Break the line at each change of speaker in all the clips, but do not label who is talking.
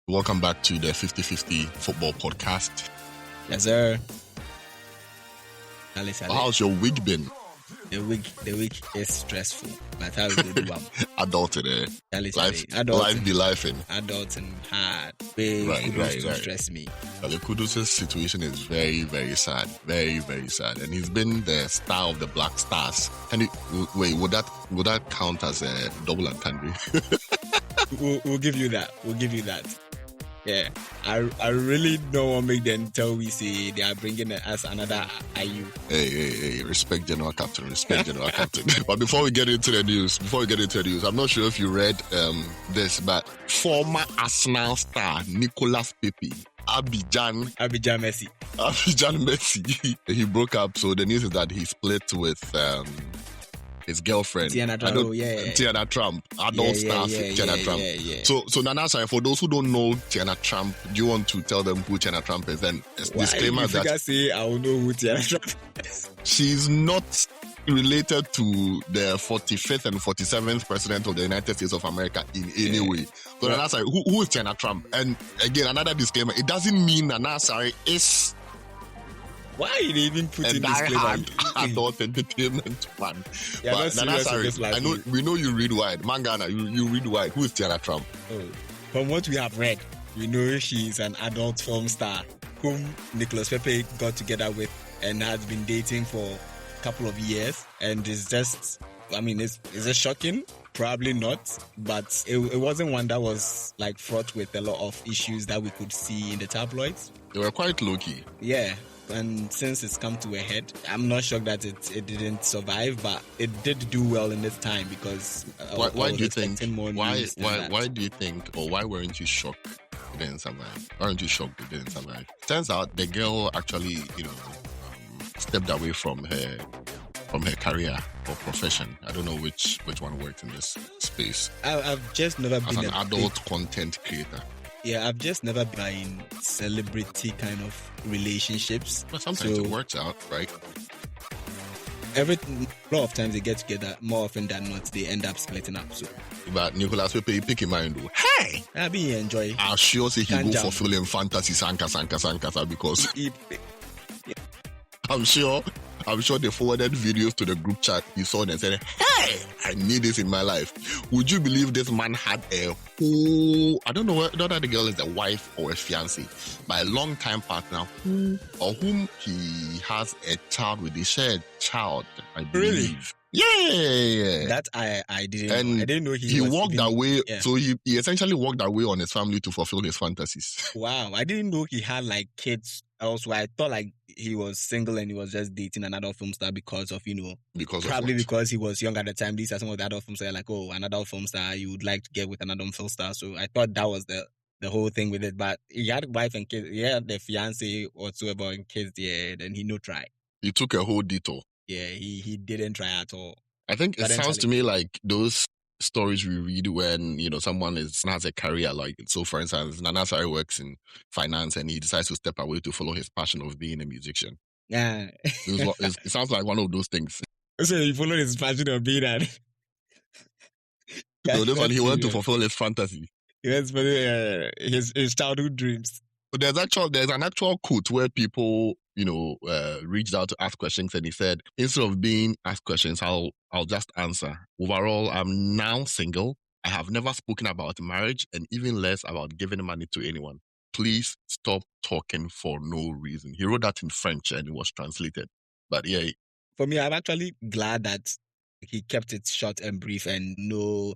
Welcome back to the 50-50 football podcast.
Yes, sir.
How's your week been?
The week is stressful, but how we do one?
Adulting, life be lifing.
Adulting hard.
Right.
Stress me.
Kudus' situation is very, very sad. Very, very sad. And he's been the star of the Black Stars. And would that count as a double entendre?
We'll give you that. Yeah, I really don't want to make them tell we say they are bringing us another IU.
Hey, respect General Captain. But before we get into the news, I'm not sure if you read this, but former Arsenal star Nicolas Pepe, Abidjan Messi, he broke up. So the news is that he split with his girlfriend,
Teanna
Trump, Teanna Trump.
Yeah.
So Nana, sorry, for those who don't know Teanna Trump, do you want to tell them who Teanna Trump is? And disclaimer that
I say I will know who Teanna Trump is.
She's not related to the 45th and 47th president of the United States of America in any way. So Nana, sorry, who is Teanna Trump? And again, another disclaimer: it doesn't mean Nana, sorry, is.
Why did even put in this
adult entertainment fan?
Yeah,
but Nana, sorry, we know you read wide. Mangana, you read wide. Who is Teanna Trump?
Oh, from what we have read, we know she's an adult film star whom Nicolas Pepe got together with and has been dating for a couple of years. And it's just, is it shocking? Probably not, but it wasn't one that was like fraught with a lot of issues that we could see in the tabloids.
They were quite low-key.
Yeah. And since it's come to a head, I'm not shocked that it didn't survive, but it did do well in this time because
why do you think? Why do you think, or why weren't you shocked it didn't survive? Why weren't you shocked it didn't survive? Turns out the girl actually, stepped away from her career or profession. I don't know which one worked in this space.
I've just never been
an adult content creator.
Yeah, I've just never been in celebrity kind of relationships.
But sometimes it works out, right?
A lot of times they get together, more often than not, they end up splitting up. So,
but Nicolas Pepe, pick him mind though. Hey!
I be enjoy.
I'll sure say he go fulfilling fantasy sanka because I'm sure they forwarded videos to the group chat. He saw them and said, hey, I need this in my life. Would you believe this man had a whole, I don't know whether the girl is a wife or a fiancé, but a long-time partner whom he has a child with. They share a child, I believe.
Really?
Yeah.
That I didn't
and
know. I didn't know
he walked away. Yeah. So he essentially walked away on his family to fulfill his fantasies.
Wow. I didn't know he had like kids elsewhere. I thought like he was single and he was just dating another film star because he was young at the time. These are some of the adult film stars like, oh, another film star, you would like to get with another film star. So I thought that was the whole thing with it. But he had wife and kids. He had the fiancé whatsoever and kids there. Then he no try.
He took a whole detour.
Yeah, he didn't try at all.
I think it sounds to me like those stories we read when, someone has a career. Like, so for instance, Nana Sari works in finance and he decides to step away to follow his passion of being a musician.
Yeah.
It sounds like one of those things.
So he followed his passion of being that.
So this one, he went to fulfill his fantasy.
He went for his childhood dreams.
But there's an actual quote where people, reached out to ask questions, and he said, instead of being asked questions, I'll just answer. Overall, I'm now single. I have never spoken about marriage and even less about giving money to anyone. Please stop talking for no reason. He wrote that in French and it was translated. But yeah.
For me, I'm actually glad that he kept it short and brief and no,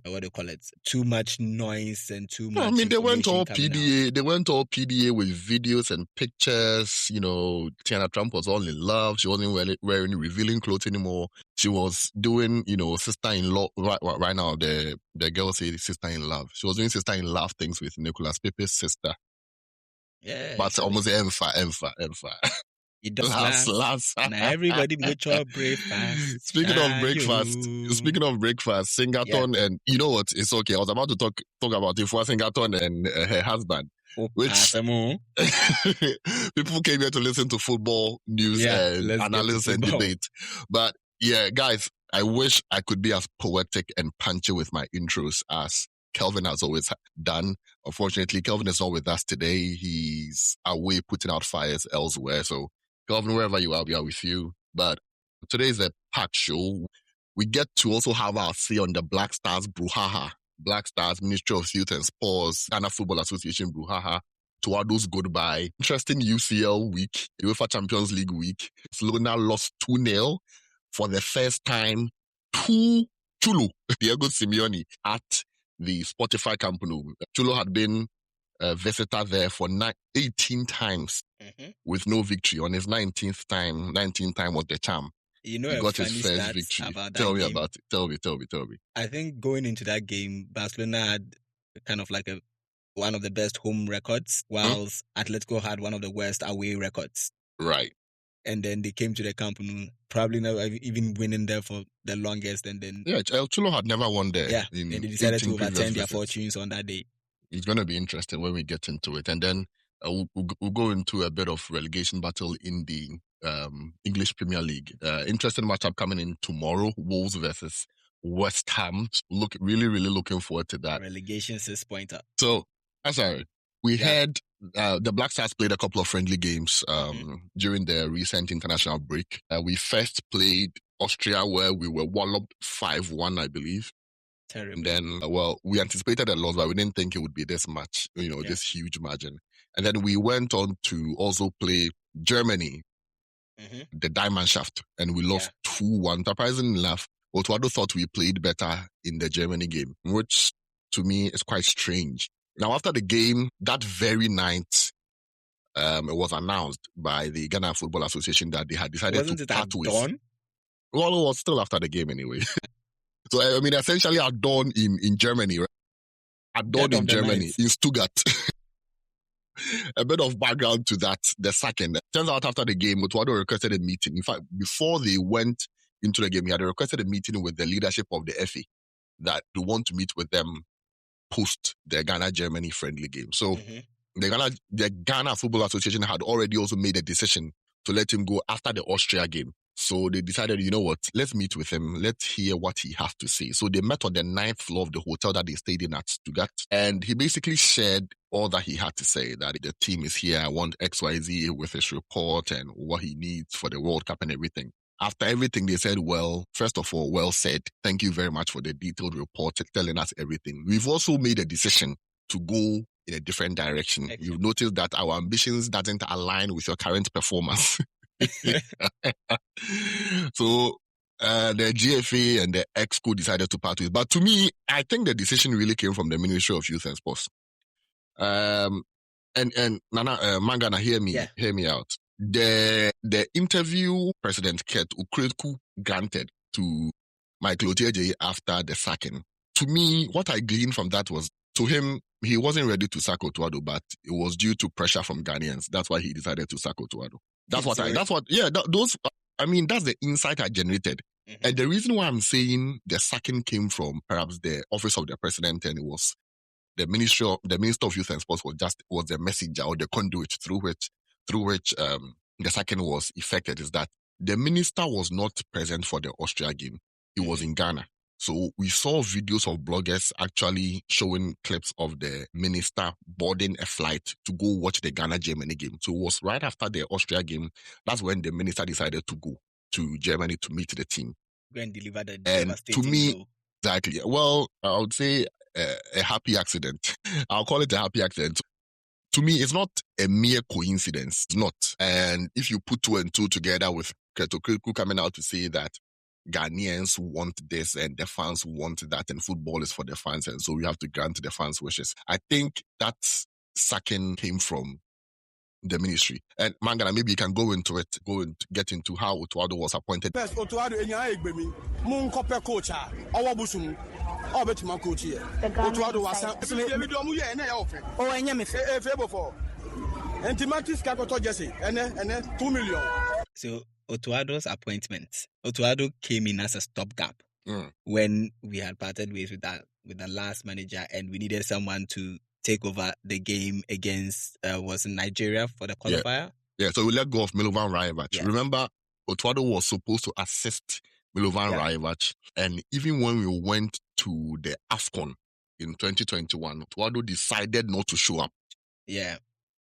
too much noise and too much.
They went all PDA. Out. They went all PDA with videos and pictures. Teanna Trump was all in love. She wasn't wearing revealing clothes anymore. She was doing, sister-in-law. Right now, the girl say sister-in-love. She was doing sister-in-love things with Nicolas Pepe's sister.
Yeah.
But almost Enfa.
It does last. And everybody make your breakfast.
Speaking of breakfast, Singaton and you know what? It's okay. I was about to talk about Ifua Singaton and her husband. Which people came here to listen to football news and analysis and debate. But yeah, guys, I wish I could be as poetic and punchy with my intros as Kelvin has always done. Unfortunately, Kelvin is not with us today. He's away putting out fires elsewhere. So, Kelvin, wherever you are, we are with you. But today is a packed show. We get to also have our say on the Black Stars brouhaha. Black Stars, Ministry of Youth and Sports, Ghana Football Association brouhaha. Tuado's goodbye. Interesting UCL week, UEFA Champions League week. Barcelona lost 2-0 for the first time to Chulo, Diego Simeone, at the Spotify Camp Nou. Chulo had been a visitor there for 18 times with no victory. On his 19th time was the charm.
You know,
he got his first victory. Tell me about it. Tell me.
I think going into that game, Barcelona had kind of like one of the best home records, whilst Atletico had one of the worst away records.
Right.
And then they came to the Camp Nou, probably never even winning there for the longest. And then
El Chulo had never won there.
Yeah, and they decided to overturn their fortunes on that day.
It's going to be interesting when we get into it. And then we'll go into a bit of relegation battle in the English Premier League. Interesting matchup coming in tomorrow, Wolves versus West Ham. Really looking forward to that.
Relegation 6-pointer.
So, we had the Black Stars played a couple of friendly games during the recent international break. We first played Austria, where we were walloped 5-1, I believe.
Terrible.
And then, we anticipated a loss, but we didn't think it would be this much, this huge margin. And then we went on to also play Germany, the Diamond Shaft, and we lost 2-1. Surprisingly enough, Otuado thought we played better in the Germany game, which to me is quite strange. Now, after the game, that very night, it was announced by the Ghana Football Association that they had decided to part with. Dawn? Well, it was still after the game anyway. So, essentially at dawn in Germany, right? At dawn in Germany, in Stuttgart. A bit of background to that, the second. Turns out after the game, Otuado requested a meeting. In fact, before they went into the game, he had requested a meeting with the leadership of the FA that they want to meet with them post the Ghana-Germany friendly game. So the Ghana Football Association had already also made a decision to let him go after the Austria game. So they decided, you know what, let's meet with him. Let's hear what he has to say. So they met on the 9th floor of the hotel that they stayed in at Stuttgart. And he basically shared all that he had to say, that the team is here, I want XYZ with his report and what he needs for the World Cup and everything. After everything, they said, well, first of all, well said. Thank you very much for the detailed report telling us everything. We've also made a decision to go in a different direction. Excellent. You've noticed that our ambitions doesn't align with your current performance. So the GFA and the EXCO decided to part with. But to me, I think the decision really came from the Ministry of Youth and Sports. And Nana Mangana, hear me out. The interview President Kurt Ukreku granted to Michael Oteje after the sacking, to me, what I gleaned from that was, to him, he wasn't ready to sack Otuado, but it was due to pressure from Ghanaians. That's why he decided to sack Otuado. That's the insight I generated. And the reason why I'm saying the sacking came from perhaps the office of the president, and it was the Minister of Youth and Sports was the messenger or the conduit through which the sacking was effected, is that the minister was not present for the Austria game. He was in Ghana. So we saw videos of bloggers actually showing clips of the minister boarding a flight to go watch the Ghana-Germany game. So it was right after the Austria game. That's when the minister decided to go to Germany to meet the team.
Go and deliver the
devastating. To me, exactly. Well, I would say a happy accident. I'll call it a happy accident. To me, it's not a mere coincidence. It's not. And if you put 2 and 2 together with Ketokeku coming out to say that Ghanaians want this and the fans want that, and football is for the fans, and so we have to grant the fans' wishes. I think that sacking came from the ministry. And Mangana, maybe you can go into it, get into how Otuado was appointed.
Yes, Otuado, coach, our busum, my coach here. Otuado was and 2 million.
So Otuado's appointment. Otuado came in as a stopgap when we had parted ways with the last manager, and we needed someone to take over the game against was in Nigeria for the qualifier.
Yeah, so we let go of Milovan Rajevac. Yeah. Remember, Otuado was supposed to assist Milovan Rajevac, and even when we went to the AFCON in 2021, Otuado decided not to show up.
Yeah.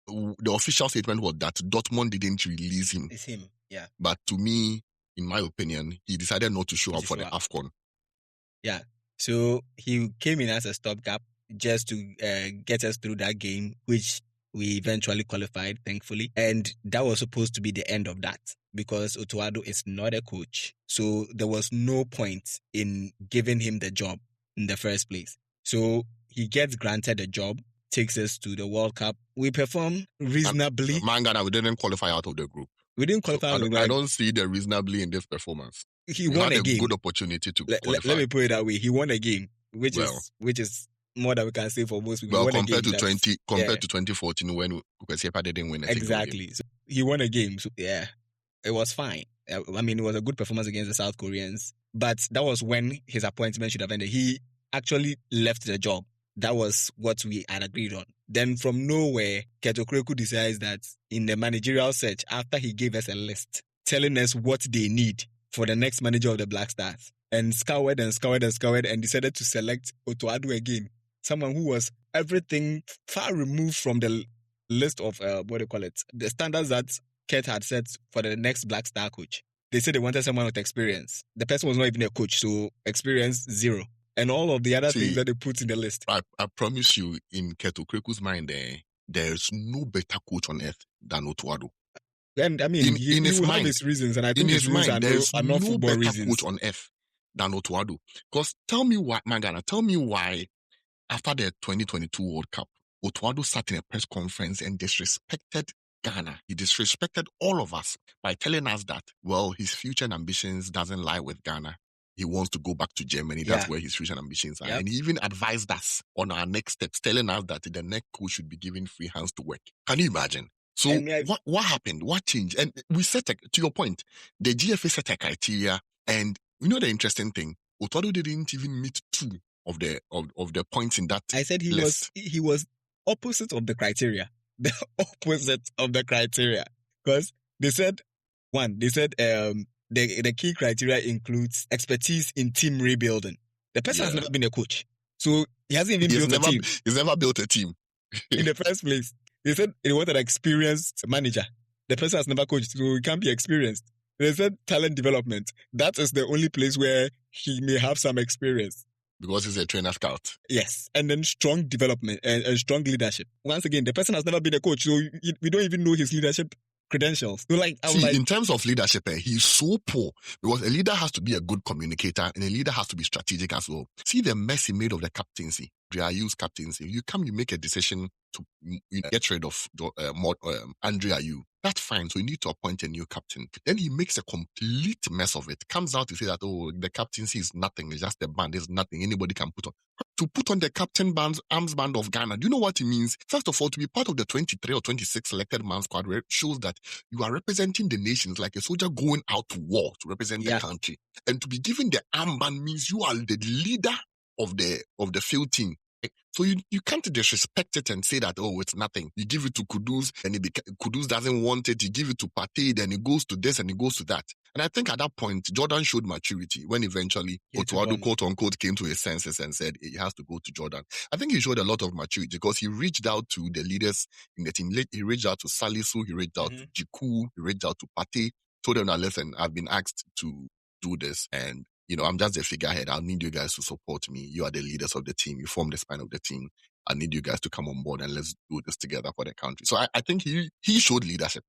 The official statement was that Dortmund didn't release him.
It's him, yeah.
But to me, in my opinion, he decided not to show up for the AFCON.
Yeah. So he came in as a stopgap just to get us through that game, which we eventually qualified, thankfully. And that was supposed to be the end of that because Otuado is not a coach. So there was no point in giving him the job in the first place. So he gets granted a job, takes us to the World Cup. We perform reasonably.
Ghana, we didn't qualify out of the group.
We didn't qualify.
So I don't see the reasonably in this performance.
He won a game.
Good opportunity to qualify.
Let me put it that way. He won a game, which is more than we can say for most people.
Well, compared to 2014 when Ukwesepa didn't win a
exactly.
Game.
So he won a game. So yeah, it was fine. I mean, it was a good performance against the South Koreans. But that was when his appointment should have ended. He actually left the job. That was what we had agreed on. Then from nowhere, Keto Kreku decides that in the managerial search, after he gave us a list telling us what they need for the next manager of the Black Stars, and scoured and decided to select Otuado again. Someone who was everything far removed from the list of, the standards that Ket had set for the next Black Star coach. They said they wanted someone with experience. The person was not even a coach, so experience, zero. And all of the other things that they put in the list.
I promise you, in Keto Kreku's mind, there's no better coach on earth than Otuado.
And I mean, he will have his reasons, and I think his mind, there's no football
better
reasons.
Coach on earth than Otuado. Because tell me why, Magana, after the 2022 World Cup, Otuado sat in a press conference and disrespected Ghana. He disrespected all of us by telling us that, well, his future ambitions doesn't lie with Ghana. He wants to go back to Germany. That's where his future ambitions are. Yep. And he even advised us on our next steps, telling us that the next coach should be given free hands to work. Can you imagine? So what happened? What changed? And we set, to your point, the GFA set a criteria. And you know the interesting thing? Otuado didn't even meet two of the points in that
I said he was opposite of the criteria. The opposite of the criteria. Because they said, the key criteria includes expertise in team rebuilding. The person has never been a coach. So he hasn't even built a team.
He's never built a team.
In the first place. They said they wanted an experienced manager. The person has never coached, so he can't be experienced. They said talent development. That is the only place where he may have some experience.
Because he's a trainer scout.
Yes. And then strong development and strong leadership. Once again, the person has never been a coach, so we don't even know his leadership credentials. So
in terms of leadership, he's so poor because a leader has to be a good communicator and a leader has to be strategic as well. See the mess he made of the captaincy. Ayu's captaincy. You make a decision to get rid of Andre Ayew. That's fine. So you need to appoint a new captain. Then he makes a complete mess of it. Comes out to say that, the captaincy is nothing. It's just a band. There's nothing anybody can put on. To put on the captain arms band of Ghana, do you know what it means? First of all, to be part of the 23 or 26 selected man squad shows that you are representing the nations like a soldier going out to war to represent the country. And to be given the armband means you are the leader of the field team. So you can't disrespect it and say that, it's nothing. You give it to Kudus and Kudus doesn't want it. You give it to Partey, then it goes to this and it goes to that. And I think at that point, Jordan showed maturity when eventually Otuado, quote unquote, came to his senses and said he has to go to Jordan. I think he showed a lot of maturity because he reached out to the leaders in the team. He reached out to Salisu, he reached out to Jiku, he reached out to Partey, told them that, listen, I've been asked to do this and I'm just a figurehead. I'll need you guys to support me. You are the leaders of the team. You form the spine of the team. I need you guys to come on board and let's do this together for the country. So I think he showed leadership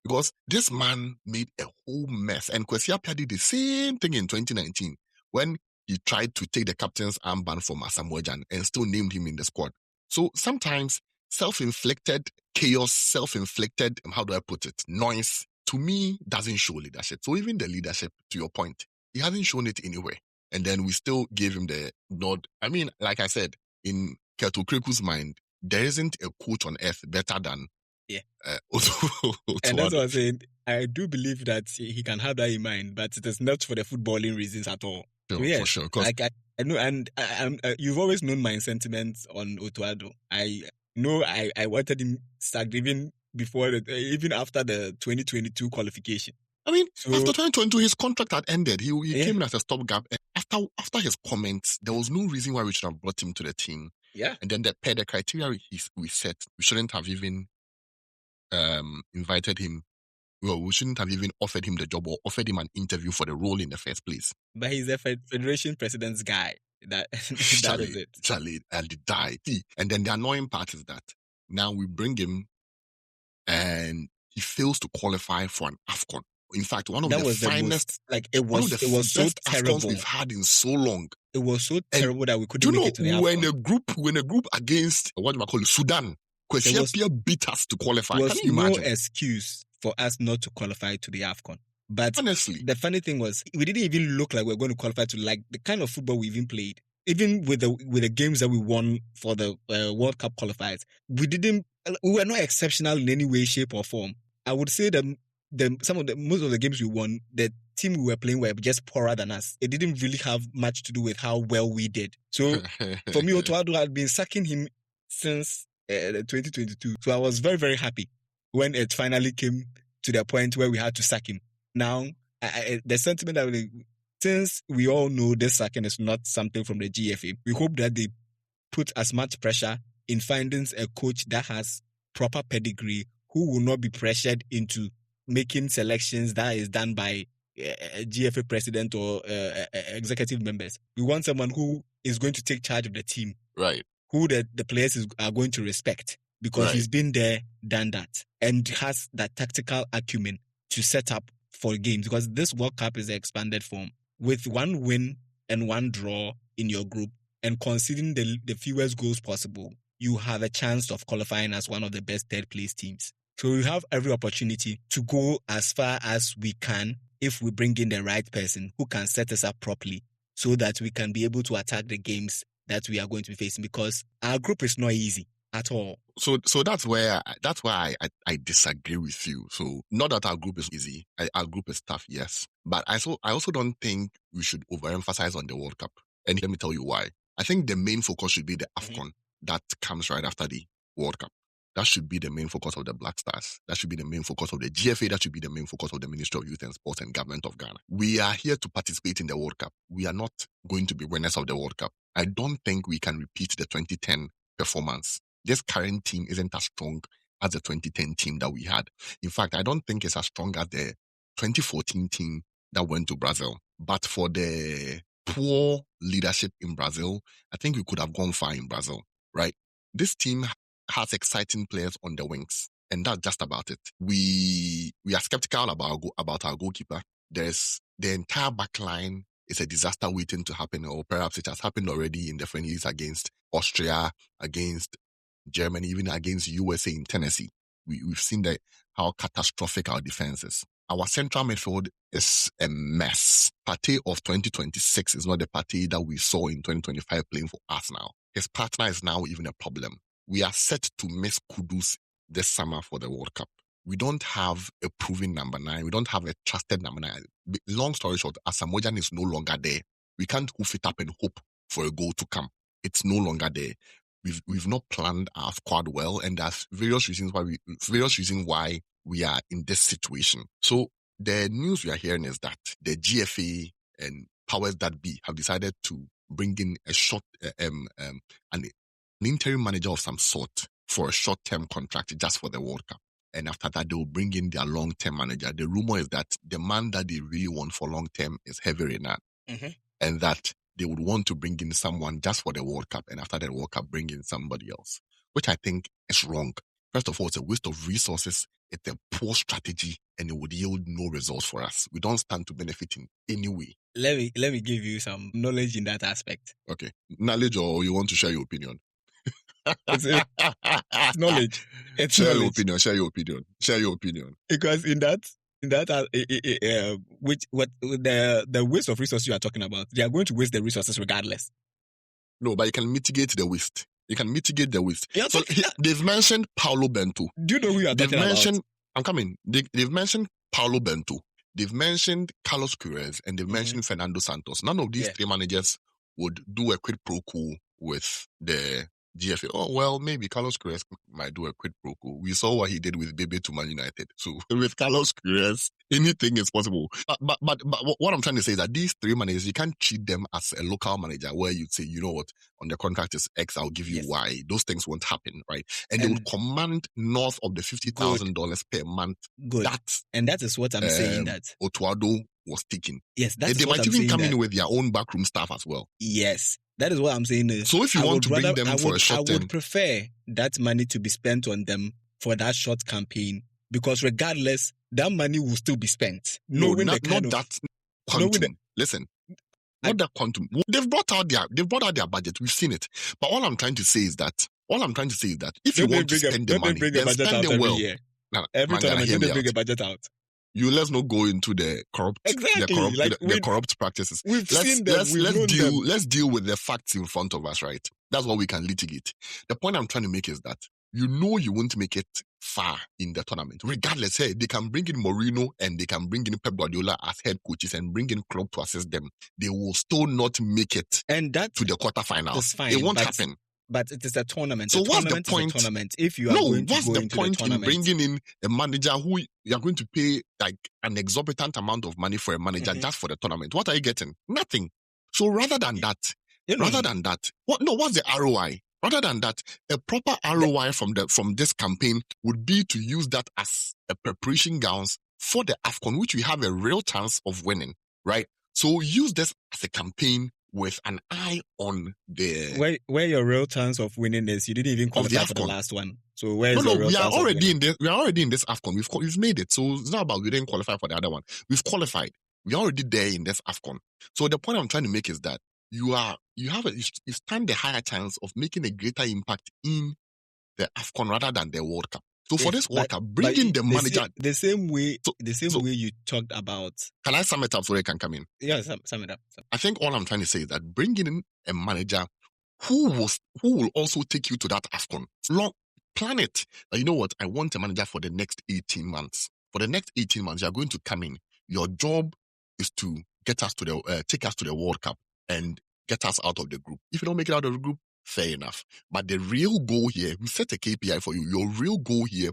because this man made a whole mess. And Kwesi Appiah did the same thing in 2019 when he tried to take the captain's armband from Asamoah Gyan and still named him in the squad. So sometimes self-inflicted chaos, self-inflicted, how do I put it, noise, to me, doesn't show leadership. So even the leadership, to your point, he hasn't shown it anywhere. And then we still gave him the nod. I mean, like I said, in Keto Kreku's mind, there isn't a coach on earth better than
and that's what I'm saying. I do believe that he can have that in mind, but it is not for the footballing reasons at all.
Sure,
so yes,
for sure.
I know, and you've always known my sentiments on Otuado. I know I wanted him sacked even after the 2022 qualification.
I mean, after 2022, his contract had ended. He came in as a stopgap. After after his comments, there was no reason why we should have brought him to the team.
Yeah.
And then per the criteria we set, we shouldn't have even invited him. Well, we shouldn't have even offered him the job or offered him an interview for the role in the first place.
But he's a federation president's guy. That is it.
Charlie, and he died. And then the annoying part is that now we bring him and he fails to qualify for an AFCON. In fact, one of the finest,
it was so terrible.
AFCONs we've had in so long.
It was so terrible that we couldn't make it to the AFCON.
When a group against what do I call it, Sudan, Kwesi beat us to qualify.
There was
Can you imagine?
no excuse for us not to qualify to the AFCON. But
honestly,
the funny thing was, we didn't even look like we were going to qualify to like the kind of football we even played. Even with the games that we won for the World Cup qualifiers, we were not exceptional in any way, shape, or form. I would say that most of the games we won, the team we were playing were just poorer than us. It didn't really have much to do with how well we did. So for me, Otuado had been sacking him since 2022. So I was very, very happy when it finally came to the point where we had to sack him. Now, the sentiment that since we all know this sacking is not something from the GFA, we hope that they put as much pressure in finding a coach that has proper pedigree, who will not be pressured into making selections that is done by a GFA president or executive members. We want someone who is going to take charge of the team.
Right.
Who the players are going to respect because he's been there, done that, and has that tactical acumen to set up for games, because this World Cup is the expanded form. With one win and one draw in your group and conceding the fewest goals possible, you have a chance of qualifying as one of the best third place teams. So we have every opportunity to go as far as we can if we bring in the right person who can set us up properly so that we can be able to attack the games that we are going to be facing, because our group is not easy at all.
So that's why I disagree with you. So not that our group is easy. Our group is tough, yes. But I also don't think we should overemphasize on the World Cup. And let me tell you why. I think the main focus should be the AFCON that comes right after the World Cup. That should be the main focus of the Black Stars. That should be the main focus of the GFA. That should be the main focus of the Ministry of Youth and Sports and Government of Ghana. We are here to participate in the World Cup. We are not going to be winners of the World Cup. I don't think we can repeat the 2010 performance. This current team isn't as strong as the 2010 team that we had. In fact, I don't think it's as strong as the 2014 team that went to Brazil. But for the poor leadership in Brazil, I think we could have gone far in Brazil, right? This team has exciting players on the wings, and that's just about it. We are skeptical about our goalkeeper. There's the entire back line is a disaster waiting to happen, or perhaps it has happened already in the friendlies against Austria, against Germany, even against USA in Tennessee. We've seen how catastrophic our defense is. Our central midfield is a mess. Partey of 2026 is not the Partey that we saw in 2025 playing for us now. His partner is now even a problem. We are set to miss Kudus this summer for the World Cup. We don't have a proven number 9. We don't have a trusted number 9. Long story short, Asamoah is no longer there. We can't hoof it up and hope for a goal to come. It's no longer there. We've not planned our squad well, and there's various reasons why we are in this situation. So the news we are hearing is that the GFA and powers that be have decided to bring in an interim manager of some sort for a short-term contract just for the World Cup. And after that, they will bring in their long-term manager. The rumor is that the man that they really want for long-term is Heavy Renan. And that they would want to bring in someone just for the World Cup, and after the World Cup, bring in somebody else, which I think is wrong. First of all, it's a waste of resources. It's a poor strategy, and it would yield no results for us. We don't stand to benefit in any way.
Let me give you some knowledge in that aspect.
Okay. Knowledge, or you want to share your opinion?
It's knowledge. It's
share
knowledge.
Share your opinion.
Because in that the waste of resources you are talking about, they are going to waste the resources regardless.
No, but you can mitigate the waste. So they've mentioned Paulo Bento.
Do you know who you are talking about?
I'm coming. They've mentioned Paulo Bento. They've mentioned Carlos Queiroz, and they've mentioned Fernando Santos. None of these three managers would do a quid pro quo with the GFA. Oh, well, maybe Carlos Queiroz might do a quid pro quo. We saw what he did with Bebe to Man United. So with Carlos Queiroz, anything is possible. But what I'm trying to say is that these three managers, you can't treat them as a local manager where you'd say, you know what, on the contract is X, I'll give you Y. Those things won't happen, right? And they would command north of the $50,000 per month.
Good. And that is what I'm saying that
Otuado was taking.
Yes, that's
they
what
might
I'm
even
saying
come in with their own backroom staff as well.
Yes. That is what I'm saying.
So if you want to bring them for a short term,
I would prefer that money to be spent on them for that short campaign, because regardless, that money will still be spent.
Not that quantum. Listen, not that quantum. They've brought out their budget. We've seen it. But all I'm trying to say is that if you want to spend the money, then spend them well.
Every tournament, they bring a budget out.
Let's not go into the corrupt, the corrupt practices.
We've seen them.
Let's deal with the facts in front of us, right? That's what we can litigate. The point I'm trying to make is that you won't make it far in the tournament. Regardless, hey, they can bring in Mourinho and they can bring in Pep Guardiola as head coaches and bring in Klopp to assist them. They will still not make it to the quarterfinals. It won't happen.
But it is a tournament.
So what's the point?
If you are going to go into the tournament,
in bringing in a manager who you are going to pay like an exorbitant amount of money for a manager just for the tournament? What are you getting? Nothing. So rather than that, what's the ROI? Rather than that, a proper ROI from this campaign would be to use that as a preparation grounds for the AFCON, which we have a real chance of winning, right? So use this as a campaign with an eye on the
where your real chance of winning is. You didn't even qualify for the last one. So where's your real chance?
We are already in this AFCON. We've made it. So it's not about we didn't qualify for the other one. We've qualified. We're already there in this AFCON. So the point I'm trying to make is that you stand the higher chance of making a greater impact in the AFCON rather than the World Cup. So for this World Cup, bring in the manager.
The same way you talked about.
Can I sum it up so they can come in?
Yeah, sum it up.
I think all I'm trying to say is that bringing in a manager who will also take you to that AFCON. Plan it. You know what? I want a manager for the next 18 months. For the next 18 months, you're going to come in. Your job is to take us to the World Cup and get us out of the group. If you don't make it out of the group, fair enough. But the real goal here, we set a KPI for you. Your real goal here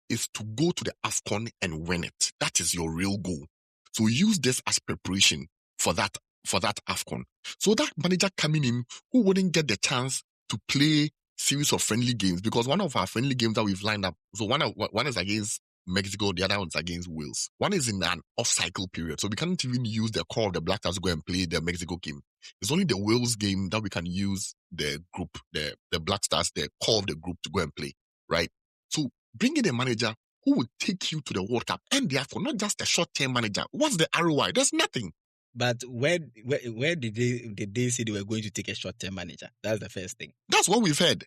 is to go to the AFCON and win it. That is your real goal. So use this as preparation for that AFCON. So that manager coming in who wouldn't get the chance to play series of friendly games, because one of our friendly games that we've lined up, so one is against Mexico, the other one's against Wales. One is in an off-cycle period, so we can't even use the core of the Black Stars to go and play the Mexico game. It's only the Wales game that we can use the group, the Black Stars, the core of the group to go and play, right? So bring in a manager who will take you to the World Cup and therefore not just a short-term manager. What's the ROI? There's nothing.
But where did they say they were going to take a short-term manager? That's the first thing.
That's what we've heard.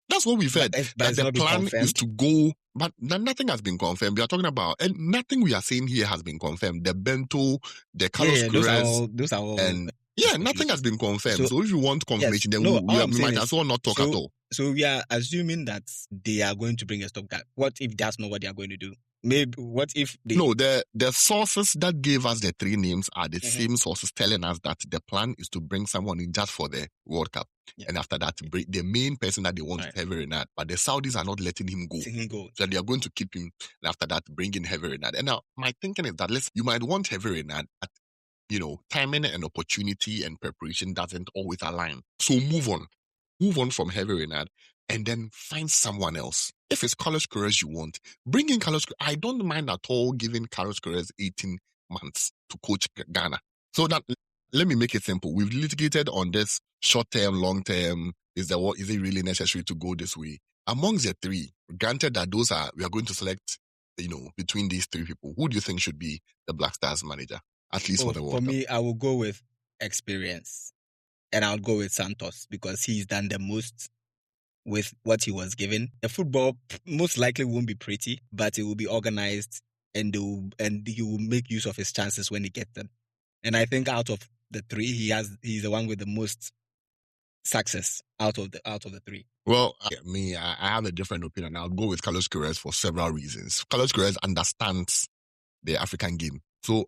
But the plan is to go, but nothing has been confirmed. We are talking about, and nothing we are saying here has been confirmed. The Bento, the Carlos Queiroz,
those are all.
And nothing has been confirmed. So if you want confirmation, then we might as well not talk at all.
So we are assuming that they are going to bring a stopgap. What if that's not what they are going to do? Maybe what if they...
No, the sources that gave us the three names are the same sources telling us that the plan is to bring someone in just for the World Cup. Yeah. And after that, the main person that they want is Hervé Renard. But the Saudis are not letting him go. So they are going to keep him. And after that, bring in Hervé Renard. And now my thinking is that you might want Hervé Renard at, timing and opportunity and preparation doesn't always align. So move on. Move on from Hervé Renard and then find someone else. If it's Carlos Queiroz you want, bring in Carlos Queiroz. I don't mind at all giving Carlos Queiroz 18 months to coach Ghana. So that, let me make it simple. We've litigated on this short-term, long-term. Is it really necessary to go this way? Amongst the three, granted that we are going to select, between these three people, who do you think should be the Black Stars manager? At least for the World Cup.
For me, I will go with experience. And I'll go with Santos because he's done the most with what he was given. The football most likely won't be pretty, but it will be organized and he will make use of his chances when he gets them. And I think out of the three, he's the one with the most success out of the three.
Well, I have a different opinion. I'll go with Carlos Queiroz for several reasons. Carlos Queiroz understands the African game. So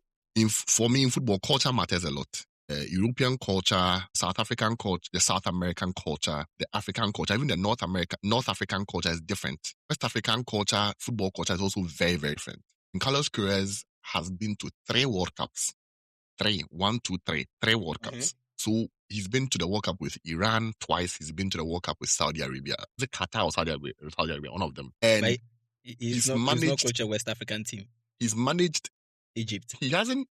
for me in football, culture matters a lot. European culture, South African culture, the South American culture, the African culture, even the North African culture is different. West African culture, football culture is also very, very different. And Carlos Queiroz has been to 3 World Cups. 3 World Cups. So he's been to the World Cup with Iran twice. He's been to the World Cup with Saudi Arabia. Is it Qatar or Saudi Arabia? One of them. And
he's not coach a West African team.
He's managed
Egypt.
He hasn't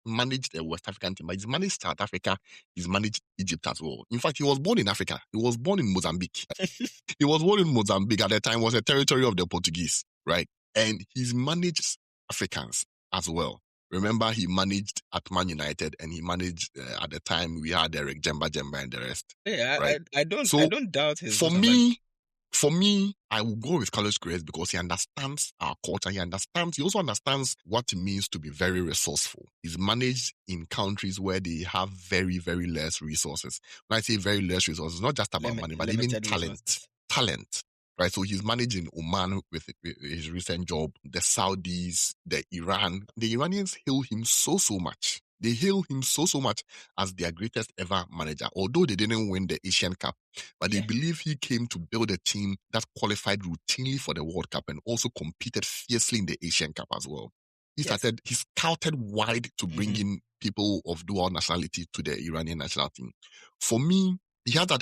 managed a West African team, but he's managed South Africa. He's managed Egypt as well. In fact, he was born in Africa. He was born in Mozambique. He was born in Mozambique at the time. Was a territory of the Portuguese, right? And he's managed Africans as well. Remember, he managed at Man United, and he managed at the time we had Eric Jemba and the rest.
Yeah,
right?
I don't doubt his.
For me, I will go with Carlos Queiroz because he understands our culture. He also understands what it means to be very resourceful. He's managed in countries where they have very, very less resources. When I say very less resources, it's not just about money, but even talent. Right, so he's managing Oman with his recent job, the Saudis, the Iran. The Iranians hail him so much. They hail him so much as their greatest ever manager, although they didn't win the Asian Cup. But they believe he came to build a team that qualified routinely for the World Cup and also competed fiercely in the Asian Cup as well. He scouted wide to bring in people of dual nationality to the Iranian national team. For me, he has that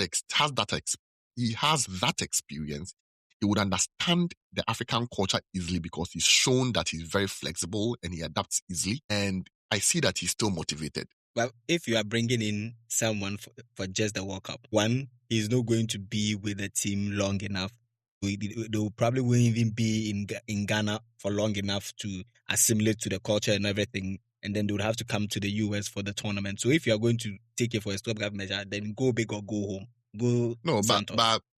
experience. He would understand the African culture easily because he's shown that he's very flexible and he adapts easily. And I see that he's still motivated.
Well, if you are bringing in someone for just the World Cup, one, he's not going to be with the team long enough. They probably won't even be in Ghana for long enough to assimilate to the culture and everything. And then they would have to come to the US for the tournament. So if you are going to take it for a stopgap measure, then go big or go home.
But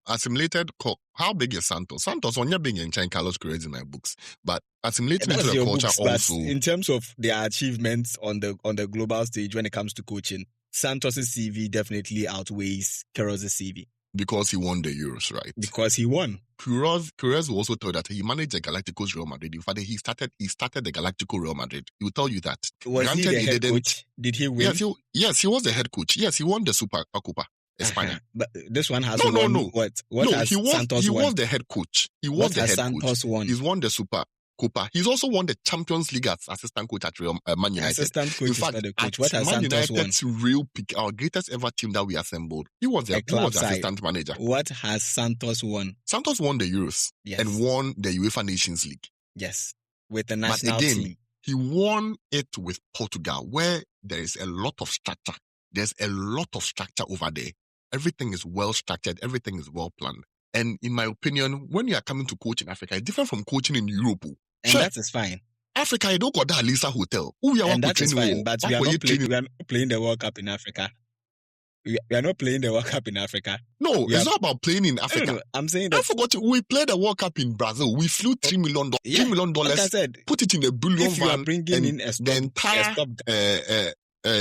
assimilated, how big is Santos? Santos, when you're being in China, Carlos Queiroz in my books, but assimilated into the culture books, also.
In terms of their achievements on the global stage when it comes to coaching, Santos' CV definitely outweighs Queiroz' CV.
Because he won the Euros, right?
Because he won.
Queiroz will also tell that he managed the Galacticos Real Madrid. In fact, he started the Galactico Real Madrid. He will tell you that.
Was he the head coach? Did he win?
Yes, he was the head coach. Yes, he won the Super Copa. España.
But this one has
no.
What has Santos won?
He was the head coach. He was the head
Santos
coach.
Won?
He's won the Super Copa. He's also won the Champions League as assistant coach at Man United.
Assistant coach is not the coach. What has
Man
Santos
United's
won?
real pick, our greatest ever team that we assembled. He was the assistant manager.
What has Santos won?
Santos won the Euros and won the UEFA Nations League.
Yes, with the national team.
He won it with Portugal, where there is a lot of structure. There's a lot of structure over there. Everything is well structured. Everything is well planned. And in my opinion, when you are coming to coach in Africa, it's different from coaching in Europe.
And that is fine.
Africa, you don't got that Lisa Hotel.
And that is fine, but we are not playing the World Cup in Africa. We are not playing the World Cup in Africa.
No, it's not about playing in Africa.
No, I'm saying that.
I forgot, we played the World Cup in Brazil. We flew $3 million. $3 million.
Like I said,
put it in a billion
if you are bringing in
the entire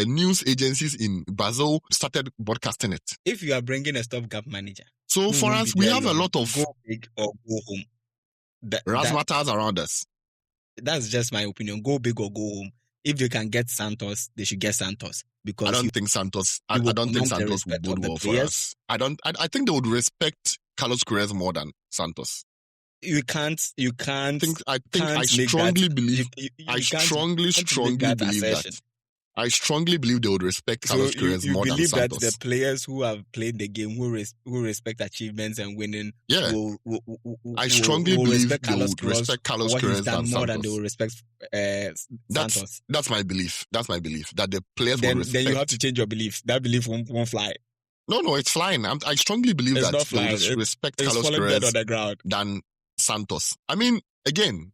news agencies in Brazil started broadcasting it.
If you are bringing a stopgap manager.
So for us, we have a lot of
go big or go home.
razzmatazz around us.
That's just my opinion. Go big or go home. If they can get Santos, they should get Santos. Because
I don't think Santos would bode well for us. I think they would respect Carlos Queiroz more than Santos.
You can't.
I strongly believe that. I strongly believe they would respect Carlos Queiroz more than Santos.
You believe that the players who have played the game, who respect achievements and winning,
I strongly believe they would respect Carlos Queiroz
than more than they will respect Santos.
That's my belief. That the players will respect.
Then you have to change your belief. That belief won't fly.
No, it's flying. I strongly believe that they will respect Carlos Queiroz than Santos. I mean, again,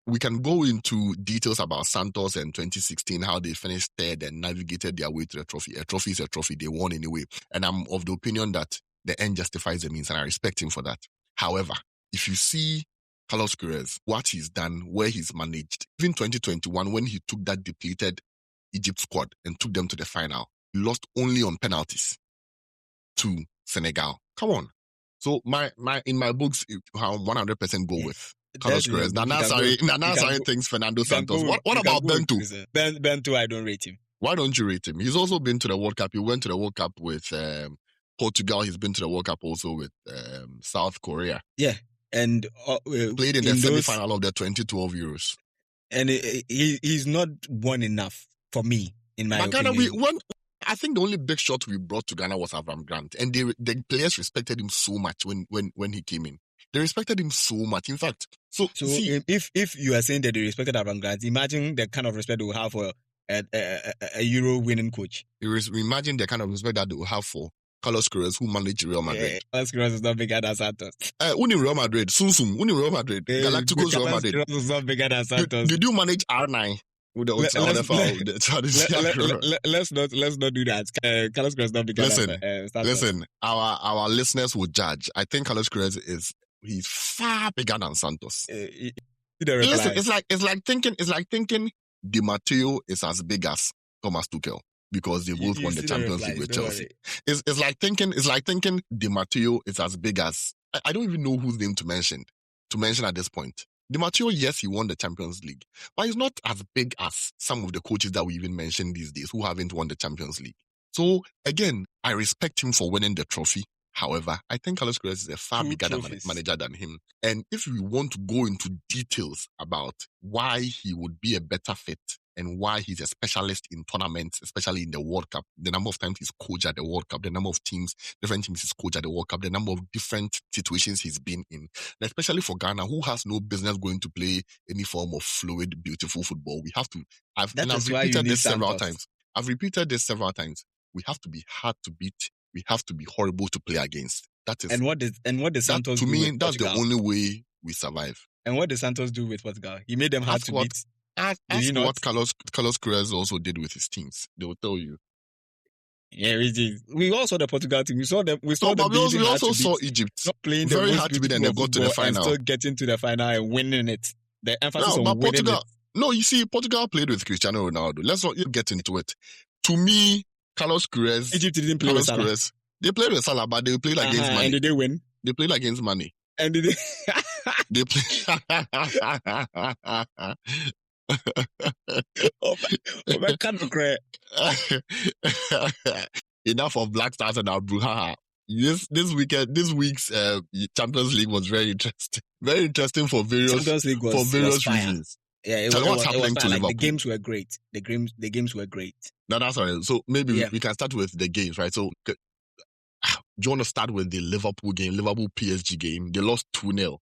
we can go into details about Santos and 2016, how they finished third and navigated their way to the trophy. A trophy is a trophy. They won anyway. And I'm of the opinion that the end justifies the means, and I respect him for that. However, if you see Carlos Queiroz, what he's done, where he's managed, even 2021, when he took that depleted Egypt squad and took them to the final, he lost only on penalties to Senegal. Come on. So in my books, I'll 100% go with Carlos Queiroz. Nana Sarri thinks Fernando Santos. What about Bento?
Bento, I don't rate him.
Why don't you rate him? He's also been to the World Cup. He went to the World Cup with Portugal. He's been to the World Cup also with South Korea.
Yeah. And
played in the semi-final of the 2012 Euros.
And he's not won enough for me, in my opinion.
I think the only big shot we brought to Ghana was Avram Grant. And the players respected him so much when he came in. They respected him so much. In fact, so see,
if you are saying that they respected Avram Grant, imagine the kind of respect they will have for a Euro winning coach.
Imagine the kind of respect that they will have for Carlos Queiroz, who managed Real Madrid.
Carlos Queiroz is not bigger than Santos.
Uni Real Madrid, Uni Real Madrid, Galacticos Real Madrid.
Carlos Queiroz is not bigger than Santos.
Did you manage R9? Let's
not do that. Carlos Queiroz is not bigger than Santos.
Listen, our listeners will judge. I think Carlos Queiroz he's far bigger than Santos. Listen, it's like thinking Di Matteo is as big as Thomas Tuchel because they both won the Champions League with Chelsea. It's like thinking Di Matteo is as big as I don't even know whose name to mention at this point. Di Matteo, yes, he won the Champions League, but he's not as big as some of the coaches that we even mentioned these days who haven't won the Champions League. So again, I respect him for winning the trophy. However, I think Carlos Queiroz is a far bigger manager than him. And if we want to go into details about why he would be a better fit and why he's a specialist in tournaments, especially in the World Cup, the number of times he's coached at the World Cup, the number of different teams he's coached at the World Cup, the number of different situations he's been in, and especially for Ghana, who has no business going to play any form of fluid, beautiful football. We have to, I've repeated this several times. We have to be hard to beat. We have to be horrible to play against. That is,
and what did Santos do? To me,
that's the only way we survive.
And what did Santos do with Portugal? He made them hard to beat.
Ask what Carlos Queiroz also did with his teams. They will tell you.
Yeah, we all saw the Portugal team. We saw them. We
also saw Egypt
not playing
very hard to beat, and they got to the final
and still getting to the final and winning it. The emphasis on winning it.
No, you see, Portugal played with Cristiano Ronaldo. Let's not get into it. To me, Carlos Queiroz,
Egypt didn't play with Salah.
They played with Salah, but they played against money.
And did they win?
They played against money.
And did they?
They played. Enough of Black Stars and our brouhaha. This week's Champions League was very interesting. Very interesting for various reasons.
Yeah, what's happening to Liverpool. The games were great. The games were great.
No, that's all right. So maybe we can start with the games, right? So do you want to start with the Liverpool game, Liverpool PSG game? They lost 2-0.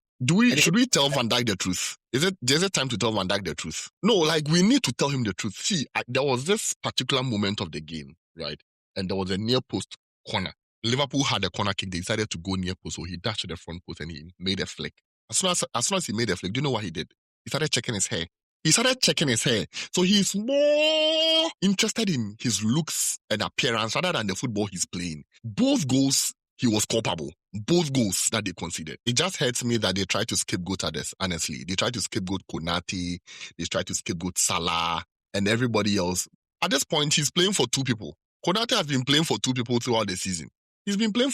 Should we tell Van Dijk the truth? Is it time to tell Van Dijk the truth? No, we need to tell him the truth. See, there was this particular moment of the game, right? And there was a near post corner. Liverpool had a corner kick. They decided to go near post, so he dashed to the front post and he made a flick. As soon as he made a flick, do you know what he did? He started checking his hair. So he's more interested in his looks and appearance rather than the football he's playing. Both goals, he was culpable. Both goals that they conceded. It just hurts me that they try to scapegoat others, honestly. They try to scapegoat Konate. They try to scapegoat Salah and everybody else. At this point, he's playing for two people. Konate has been playing for two people throughout the season. Because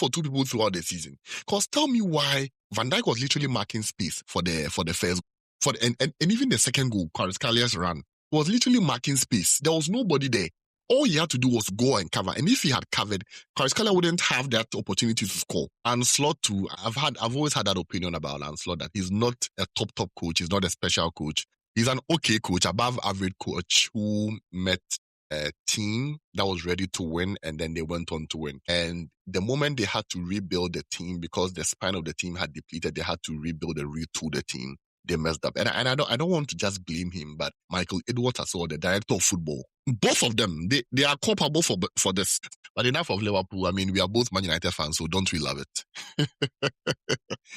tell me why Van Dijk was literally marking space for the first and even the second goal, Kvaratskhelia ran, was literally marking space. There was nobody there. All he had to do was go and cover. And if he had covered, Kvaratskhelia wouldn't have that opportunity to score. Ancelotti too, I've always had that opinion about Ancelotti, that he's not a top coach. He's not a special coach. He's an okay coach, above average coach who met a team that was ready to win, and then they went on to win. And the moment they had to rebuild the team, because the spine of the team had depleted, they had to rebuild and retool the team. They messed up. And I don't want to just blame him, but Michael Edwards as well, the director of football, both of them, they are culpable for this. But enough of Liverpool. I mean, we are both Man United fans, so don't we love it?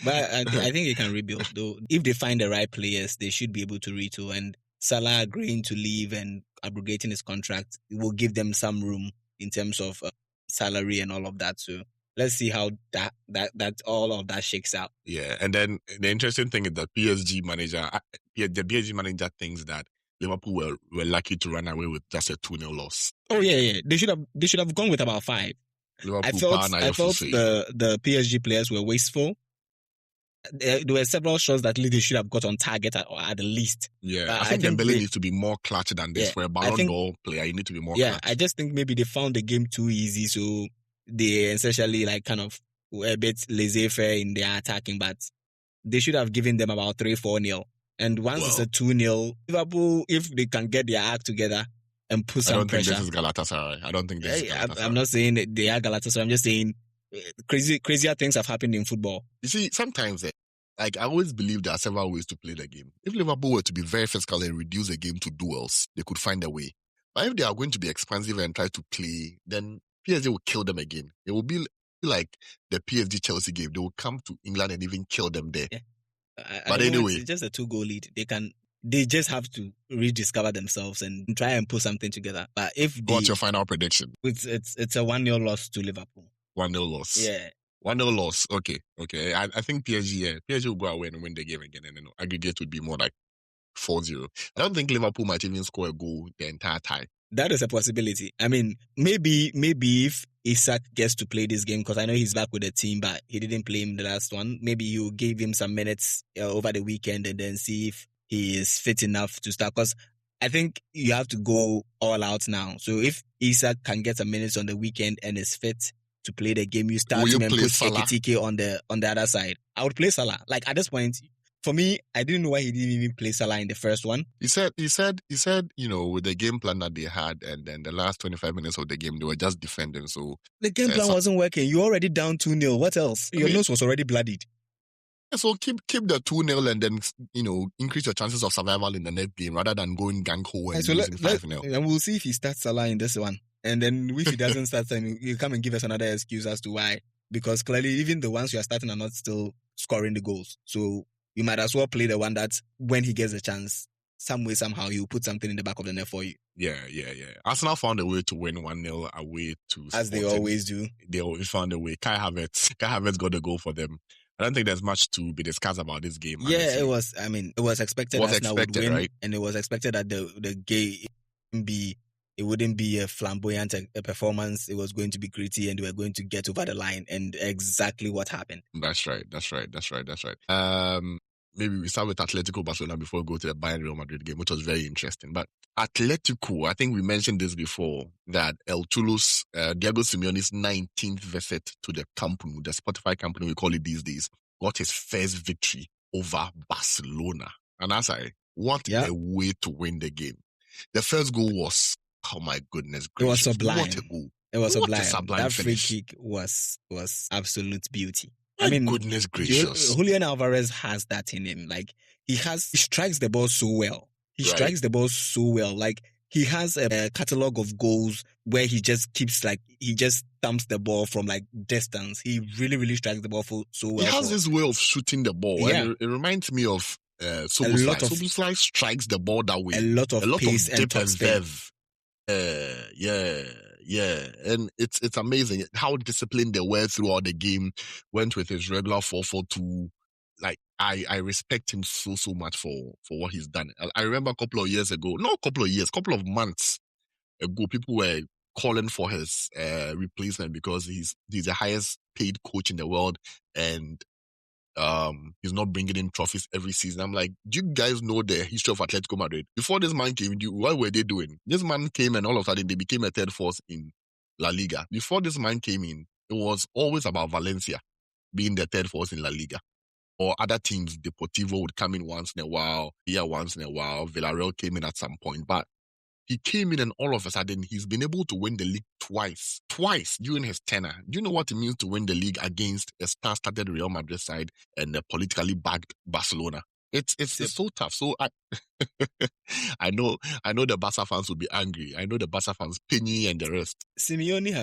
But I think they can rebuild, though. If they find the right players, they should be able to retool. And Salah agreeing to leave and abrogating his contract, it will give them some room in terms of salary and all of that. So let's see how that all of that shakes out.
Yeah, and then the interesting thing is the PSG manager thinks that Liverpool were lucky to run away with just a 2-0 loss.
Oh yeah. They should have gone with about 5. I felt the PSG players were wasteful, There were several shots that they should have got on target at the least.
Yeah, I think Dembele needs to be more clutch than this. For a Ballon d'Or player, you need to be more clutch.
I just think maybe they found the game too easy, so they essentially like kind of were a bit laissez-faire in their attacking, but they should have given them about 3-4-0. And once it's a 2-0, Liverpool, if they can get their act together and put some pressure.
I don't think this is Galatasaray. I don't think this is Galatasaray.
I'm not saying that they are Galatasaray. I'm just saying crazier things have happened in football.
You see, sometimes, like, I always believe there are several ways to play the game. If Liverpool were to be very physical and reduce the game to duels, they could find a way. But if they are going to be expansive and try to play, then PSG will kill them again. It will be like the PSG-Chelsea game. They will come to England and even kill them there. Yeah. But anyway,
it's just a 2-goal lead. They just have to rediscover themselves and try and put something together. But
what's your final prediction?
It's a 1-0 loss to Liverpool.
1-0 loss.
Yeah.
1-0 loss. Okay. I think PSG will go away and win the game again, and then aggregate would be more like 4-0. I don't think Liverpool might even score a goal the entire time.
That is a possibility. I mean, maybe if Isak gets to play this game, because I know he's back with the team, but he didn't play him the last one. Maybe you give him some minutes over the weekend and then see if he is fit enough to start. Because I think you have to go all out now. So if Isak can get some minutes on the weekend and is fit to play the game, you start him and put Ekitike on the other side. I would play Salah. Like at this point, for me, I didn't know why he didn't even play Salah in the first one.
He said, with the game plan that they had, and then the last 25 minutes of the game, they were just defending. So
the game plan wasn't working. You're already down 2-0. What else? Your nose was already bloodied.
So keep the 2-0 and then, increase your chances of survival in the next game rather than going gang-ho and losing 5-0.
And we'll see if he starts Salah in this one. And then if he doesn't start, then you come and give us another excuse as to why. Because clearly, even the ones you are starting are not still scoring the goals. So you might as well play the one that when he gets a chance, some way, somehow, he'll put something in the back of the net for you.
Yeah. Arsenal found a way to win 1-0 away to
as they always do.
They always found a way. Kai Havertz got a goal for them. I don't think there's much to be discussed about this game.
Yeah, honestly. It was expected Arsenal would win, right? And it was expected that the game wouldn't be a flamboyant performance. It was going to be gritty and they were going to get over the line, and exactly what happened.
That's right. Maybe we start with Atletico Barcelona before we go to the Bayern Real Madrid game, which was very interesting. But Atletico, I think we mentioned this before, that El Cholo's, Diego Simeone's 19th visit to the Camp Nou, the Spotify Camp Nou, we call it these days, got his first victory over Barcelona. And what a way to win the game. The first goal was, oh my goodness gracious.
It was sublime.
What a goal.
It was
sublime.
That
finish.
Free kick was absolute beauty.
Goodness gracious.
Julian Alvarez has that in him. Like, he strikes the ball so well. Strikes the ball so well. Like, he has a catalogue of goals where he just thumps the ball from like distance. He really, really strikes the ball so well.
He has this way of shooting the ball. Yeah. And it reminds me of Soboslai. Soboslai strikes the ball that way.
A lot of pace and top spin.
Yeah, and it's amazing how disciplined they were throughout the game. Went with his regular 4-4-2. Like, I respect him so much for what he's done. I remember a couple of months ago, people were calling for his replacement because he's the highest paid coach in the world, and he's not bringing in trophies every season. I'm like, do you guys know the history of Atletico Madrid? Before this man came, what were they doing? This man came and all of a sudden they became a third force in La Liga. Before this man came in, it was always about Valencia being the third force in La Liga. Or other teams, Deportivo would come in once in a while, Villarreal came in at some point. But he came in and all of a sudden he's been able to win the league twice during his tenure. Do you know what it means to win the league against a star-studded Real Madrid side and a politically backed Barcelona? It's so tough. So I know the Barca fans will be angry. I know the Barca fans, Penny and the rest.
Simeone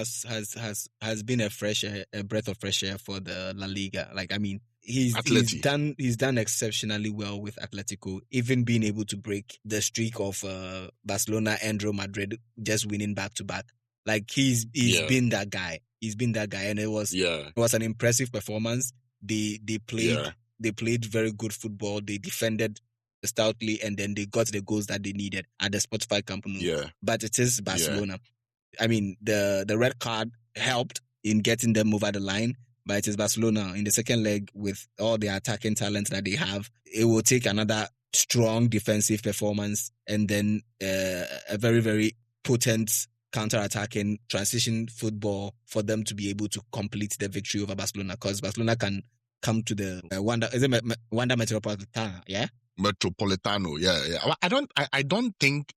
has been a breath of fresh air for the La Liga. Like, I mean, he's done exceptionally well with Atletico, even being able to break the streak of Barcelona and Real Madrid just winning back to back. Like, he's been that guy. He's been that guy, and it was an impressive performance. They played very good football. They defended stoutly, and then they got the goals that they needed at the Spotify Camp Nou.
Yeah.
But it is Barcelona. I mean, the red card helped in getting them over the line. but it is Barcelona in the second leg with all the attacking talent that they have. It will take another strong defensive performance and then a very, very potent counter-attacking transition football for them to be able to complete the victory over Barcelona, because Barcelona can come to the Wanda Metropolitano, yeah?
Metropolitano, yeah. I don't think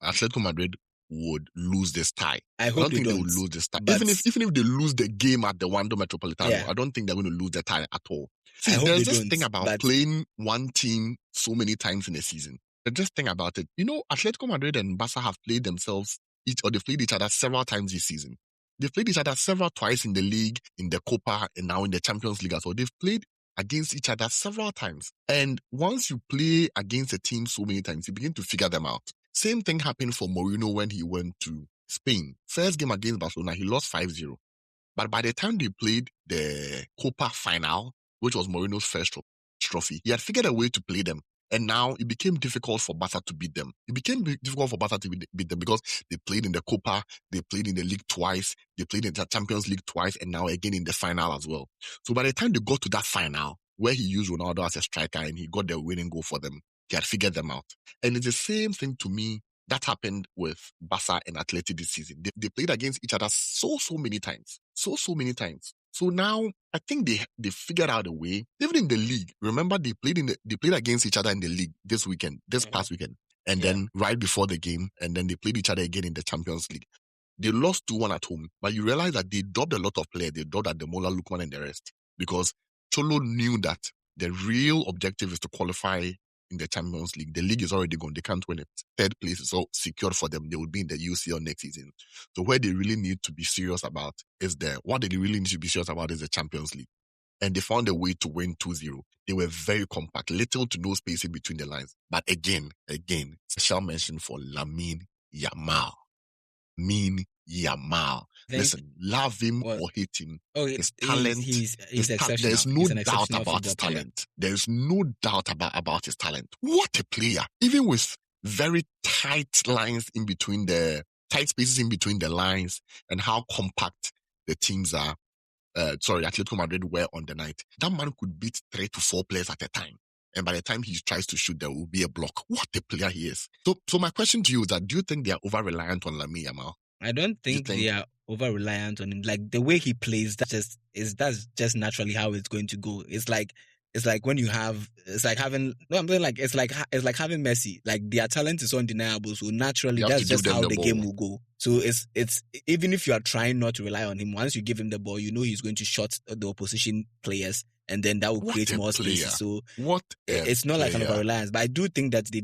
Atletico Madrid would lose this tie.
I don't think they would
lose this tie. Even if they lose the game at the Wanda Metropolitano, I don't think they're going to lose the tie at all. See, there's this thing about playing one team so many times in a season. There's this thing about it. You know, Atletico Madrid and Barca have played themselves they've played each other several times this season. They've played each other twice in the league, in the Copa, and now in the Champions League as well. They've played against each other several times. And once you play against a team so many times, you begin to figure them out. Same thing happened for Mourinho when he went to Spain. First game against Barcelona, he lost 5-0. But by the time they played the Copa final, which was Mourinho's first trophy, he had figured a way to play them. And now it became difficult for Barca to beat them. It became difficult for Barca to beat them because they played in the Copa, they played in the league twice, they played in the Champions League twice, and now again in the final as well. So by the time they got to that final, where he used Ronaldo as a striker and he got the winning goal for them, he had figured them out. And it's the same thing to me that happened with Barca and Atleti this season. They played against each other so many times. So many times. So now I think they figured out a way. Even in the league, remember they played against each other in the league this past weekend. And then right before the game, and then they played each other again in the Champions League. They lost 2-1 at home, but you realize that they dropped a lot of players. They dropped Ademola, Lookman, and the rest, because Cholo knew that the real objective is to qualify in the Champions League. The league is already gone. They can't win it. Third place is all secured for them. They will be in the UCL next season. So where they really need to be serious about is the Champions League. And they found a way to win 2-0. They were very compact, little to no space in between the lines. But again, special mention for Lamine Yamal. Listen, love him or hate him. His talent, he's exceptional. There's no doubt about his talent. There's no doubt about his talent. What a player! Even with very tight lines in between tight spaces in between the lines, and how compact the teams are. Atletico Madrid were on the night. That man could beat 3 to 4 players at a time. And by the time he tries to shoot, there will be a block. What a player he is. So my question to you is that, do you think they are over-reliant on Lamine Yamal?
I don't think they are over-reliant on him. Like, the way he plays, that's just naturally how it's going to go. It's like when you have, it's like having Messi. Like, their talent is undeniable, so naturally that's just how the game will go. So it's even if you are trying not to rely on him, once you give him the ball, you know he's going to shot the opposition players, and then that will create more space. So it's not like an over-reliance. But I do think that they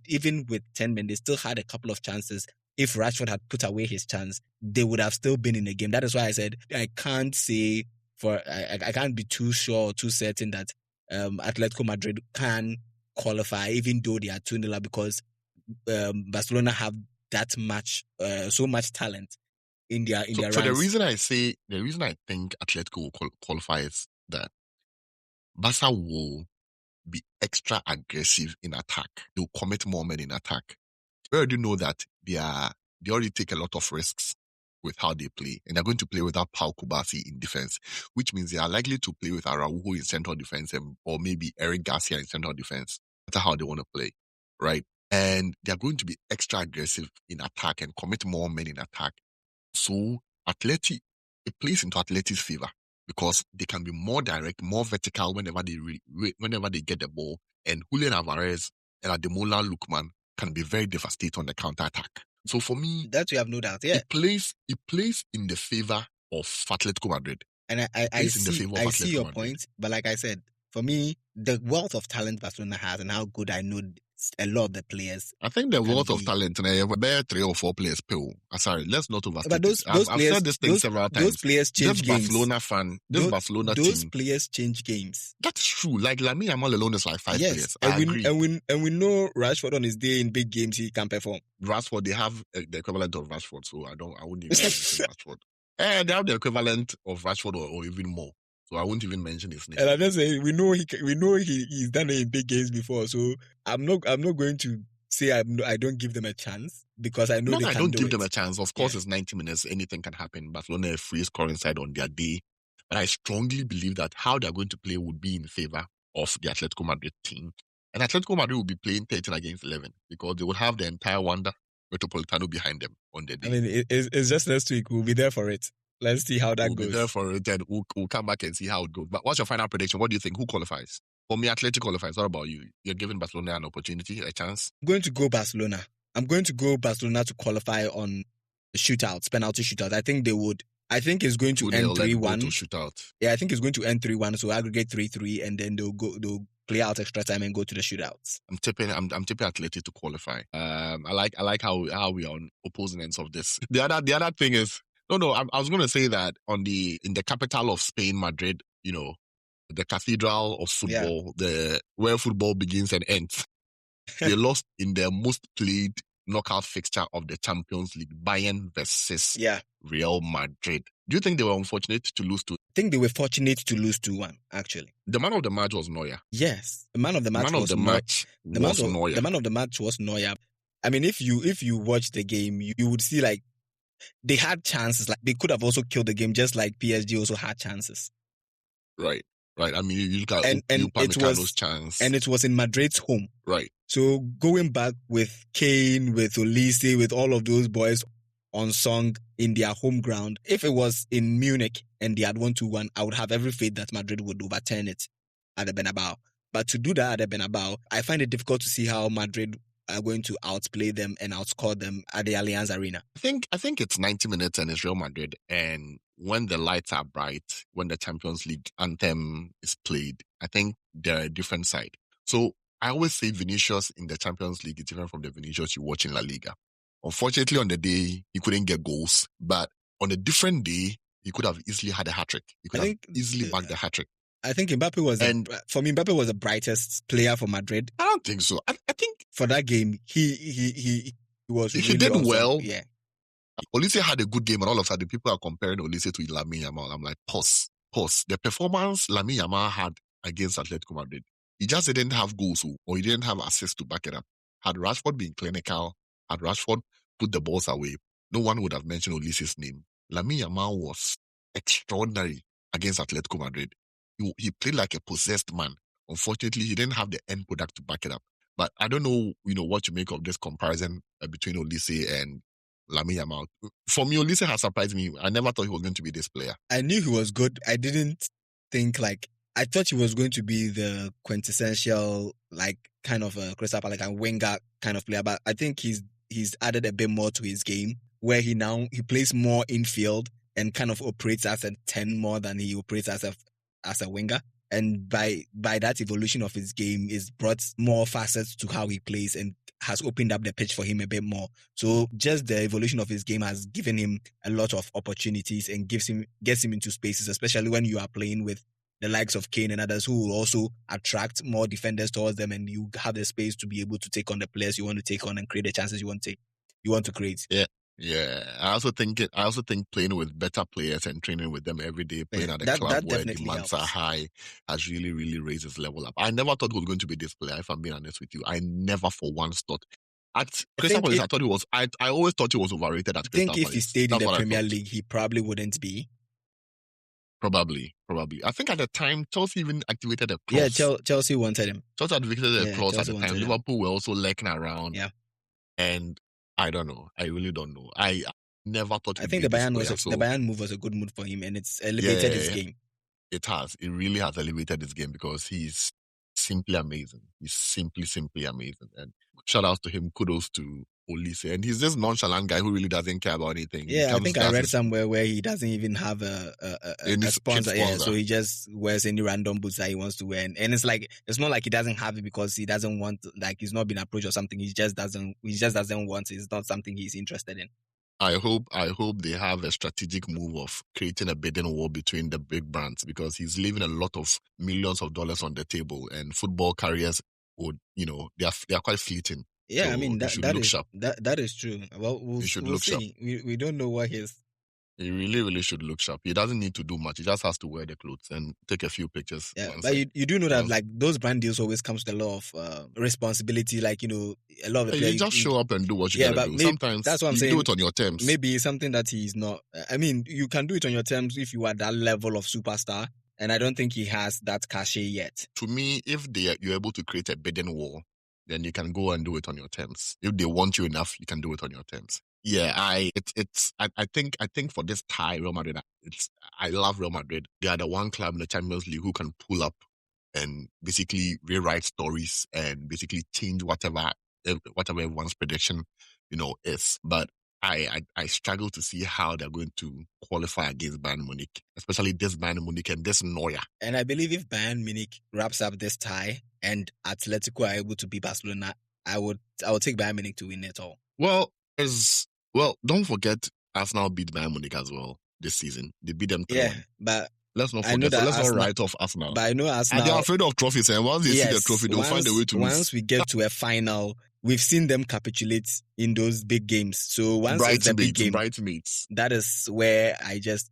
even with 10 men, they still had a couple of chances. If Rashford had put away his chance, they would have still been in the game. That is why I said I can't say I can't be too sure or too certain that Atletico Madrid can qualify, even though they are 2-0, because Barcelona have that much, so much talent in their ranks.
So the reason I think Atletico will qualify is that Barca will be extra aggressive in attack. They'll commit more men in attack. We already know that they already take a lot of risks with how they play, and they're going to play without Pau Kubasi in defense, which means they are likely to play with Araujo in central defense or maybe Eric Garcia in central defense. That's how they want to play, right? And they're going to be extra aggressive in attack and commit more men in attack. So it plays into Atleti's favor because they can be more direct, more vertical whenever they get the ball. And Julian Alvarez and Ademola Lookman can be very devastating on the counter-attack. So for me,
that we have no doubt. Yeah,
it plays in the favor of Atletico Madrid.
And I see your point, but like I said, for me, the wealth of talent Barcelona has and how good I know a lot of the players.
I think the wealth of talent, and I have about 3 or 4 players. Sorry, let's not overstate it. I've said this thing several times.
Those players change games.
Barcelona team.
Those players change games.
That's true. Like Lamine Yamal alone is like 5 players. I agree.
And we know Rashford on his day in big games he can perform.
Rashford, they have the equivalent of Rashford, so I wouldn't even mention Rashford. They have the equivalent of Rashford or even more. So I won't even mention his name.
And I'm just saying, we know he's done it in big games before. So I'm not going to say I don't give them a chance because I know they can do it.
I don't give them a chance. Of course, it's 90 minutes. Anything can happen. Barcelona a free scoring side on their day. But I strongly believe that how they're going to play would be in favor of the Atletico Madrid team. And Atletico Madrid will be playing 13 against 11 because they will have the entire Wanda Metropolitano behind them on the day.
I mean, it's just next week. We'll be there for it. Let's see how that goes.
We'll be there for it, and we'll come back and see how it goes. But what's your final prediction? What do you think? Who qualifies? For me, Atletico qualifies. What about you? You're giving Barcelona an opportunity, a chance?
I'm going to go Barcelona. I'm going to go Barcelona to qualify on shootouts, penalty shootouts. I think they would. I think it's going to end 3-1.
Shootout.
Yeah, I think it's going to end 3-1. So aggregate 3-3, and then they'll play out extra time and go to the shootouts.
I'm tipping Atleti to qualify. I like how we are on opposing ends of this. The other thing is I was going to say that in the capital of Spain, Madrid, the cathedral of football, where football begins and ends. They lost in their most played knockout fixture of the Champions League, Bayern versus Real Madrid. Do you think they were unfortunate to lose to?
I think they were fortunate to lose 2-1, actually.
The man of the match was Neuer.
Yes, the man of the match was Neuer. The man of the match was Neuer. I mean, if you watch the game, you would see like they had chances. Like they could have also killed the game, just like PSG also had chances.
Right. I mean, you look at Upamecano's chance.
And it was in Madrid's home.
Right.
So going back with Kane, with Olise, with all of those boys on song in their home ground, if it was in Munich and they had won 2-1, I would have every faith that Madrid would overturn it at the Bernabeu. But to do that at the Bernabeu, I find it difficult to see how Madrid are going to outplay them and outscore them at the Allianz Arena.
I think it's 90 minutes and it's Real Madrid, and when the lights are bright, when the Champions League anthem is played, I think they're a different side. So I always say Vinicius in the Champions League is different from the Vinicius you watch in La Liga. Unfortunately, on the day, he couldn't get goals, but on a different day, he could have easily had a hat-trick. He could have easily bagged the hat-trick.
I think Mbappe was the brightest player for Madrid.
I don't think so. I think
for that game, he was.
He did
awesome.
well.
Yeah.
Olise had a good game, and all of a sudden, people are comparing Olise to Lamine Yamal. I'm like, pause. The performance Lamine Yamal had against Atletico Madrid, he just didn't have goals, or he didn't have assists to back it up. Had Rashford been clinical, had Rashford put the balls away, no one would have mentioned Olise's name. Lamine Yamal was extraordinary against Atletico Madrid. He played like a possessed man. Unfortunately, he didn't have the end product to back it up. But I don't know, what to make of this comparison between Olise and Lamine Yamal. For me, Olise has surprised me. I never thought he was going to be this player.
I knew he was good. I didn't think I thought he was going to be the quintessential kind of a Crystal Palace and winger kind of player. But I think he's added a bit more to his game, where he plays more infield and kind of operates as a 10 more than he operates as a winger. And by that evolution of his game, is brought more facets to how he plays and has opened up the pitch for him a bit more. So just the evolution of his game has given him a lot of opportunities and gets him into spaces, especially when you are playing with the likes of Kane and others who will also attract more defenders towards them, and you have the space to be able to take on the players you want to take on and create the chances you want to create.
Yeah. I also think playing with better players and training with them every day, playing at a club where demands are high, has really, really raised his level up. I never thought he was going to be this player, if I'm being honest with you. I never for once thought. At Crystal Palace, I thought he was. I always thought he was overrated at Crystal Palace.
I think if he stayed in the Premier League, he probably wouldn't be.
Probably. I think at the time, Chelsea even activated a clause.
Yeah, Chelsea wanted him.
Chelsea activated a clause at the time.
Him.
Liverpool were also lurking around.
Yeah.
And I don't know. I really don't know. I never thought.
I think the Bayern move was a good move for him, and it's elevated his game.
It has. It really has elevated his game because he's simply amazing. He's simply amazing. And shout out to him. Kudos to Olise. And he's this nonchalant guy who really doesn't care about anything.
Yeah, I think I read somewhere where he doesn't even have a sponsor. Yeah, so he just wears any random boots that he wants to wear. And it's it's not like he doesn't have it because he doesn't want, he's not been approached or something. He just doesn't want it. It's not something he's interested in.
I hope they have a strategic move of creating a bidding war between the big brands, because he's leaving a lot of millions of dollars on the table, and football careers would, they are quite fleeting.
Yeah,
so
I mean that is true. Well, we'll see. We don't know what his
He really, really should look sharp. He doesn't need to do much. He just has to wear the clothes and take a few pictures.
Yeah, but you do know that like those brand deals always comes with a lot of responsibility. Like, a lot of the players.
You just show up and do what you gotta do. Sometimes
that's what I'm saying.
Do it on your terms.
Maybe it's something that he's not. I mean, you can do it on your terms if you are that level of superstar. And I don't think he has that cachet yet.
To me, if you're able to create a bidding war, then you can go and do it on your terms. If they want you enough, you can do it on your terms. Yeah, I think for this tie, Real Madrid, I love Real Madrid. They are the one club in the Champions League who can pull up and basically rewrite stories and basically change whatever everyone's prediction, is. But I struggle to see how they're going to qualify against Bayern Munich, especially this Bayern Munich and this Neuer.
And I believe if Bayern Munich wraps up this tie and Atletico are able to beat Barcelona, I would take Bayern Munich to win it all.
Well, don't forget Arsenal beat Bayern Munich as well this season. They beat them 3-1.
Yeah, but
let's not forget. Let's not write off Arsenal.
But I know Arsenal.
And they're afraid of trophies, and once they see the trophy, they'll find a way to lose.
Once we get to a final, we've seen them capitulate in those big games. So once it's a big game, that is where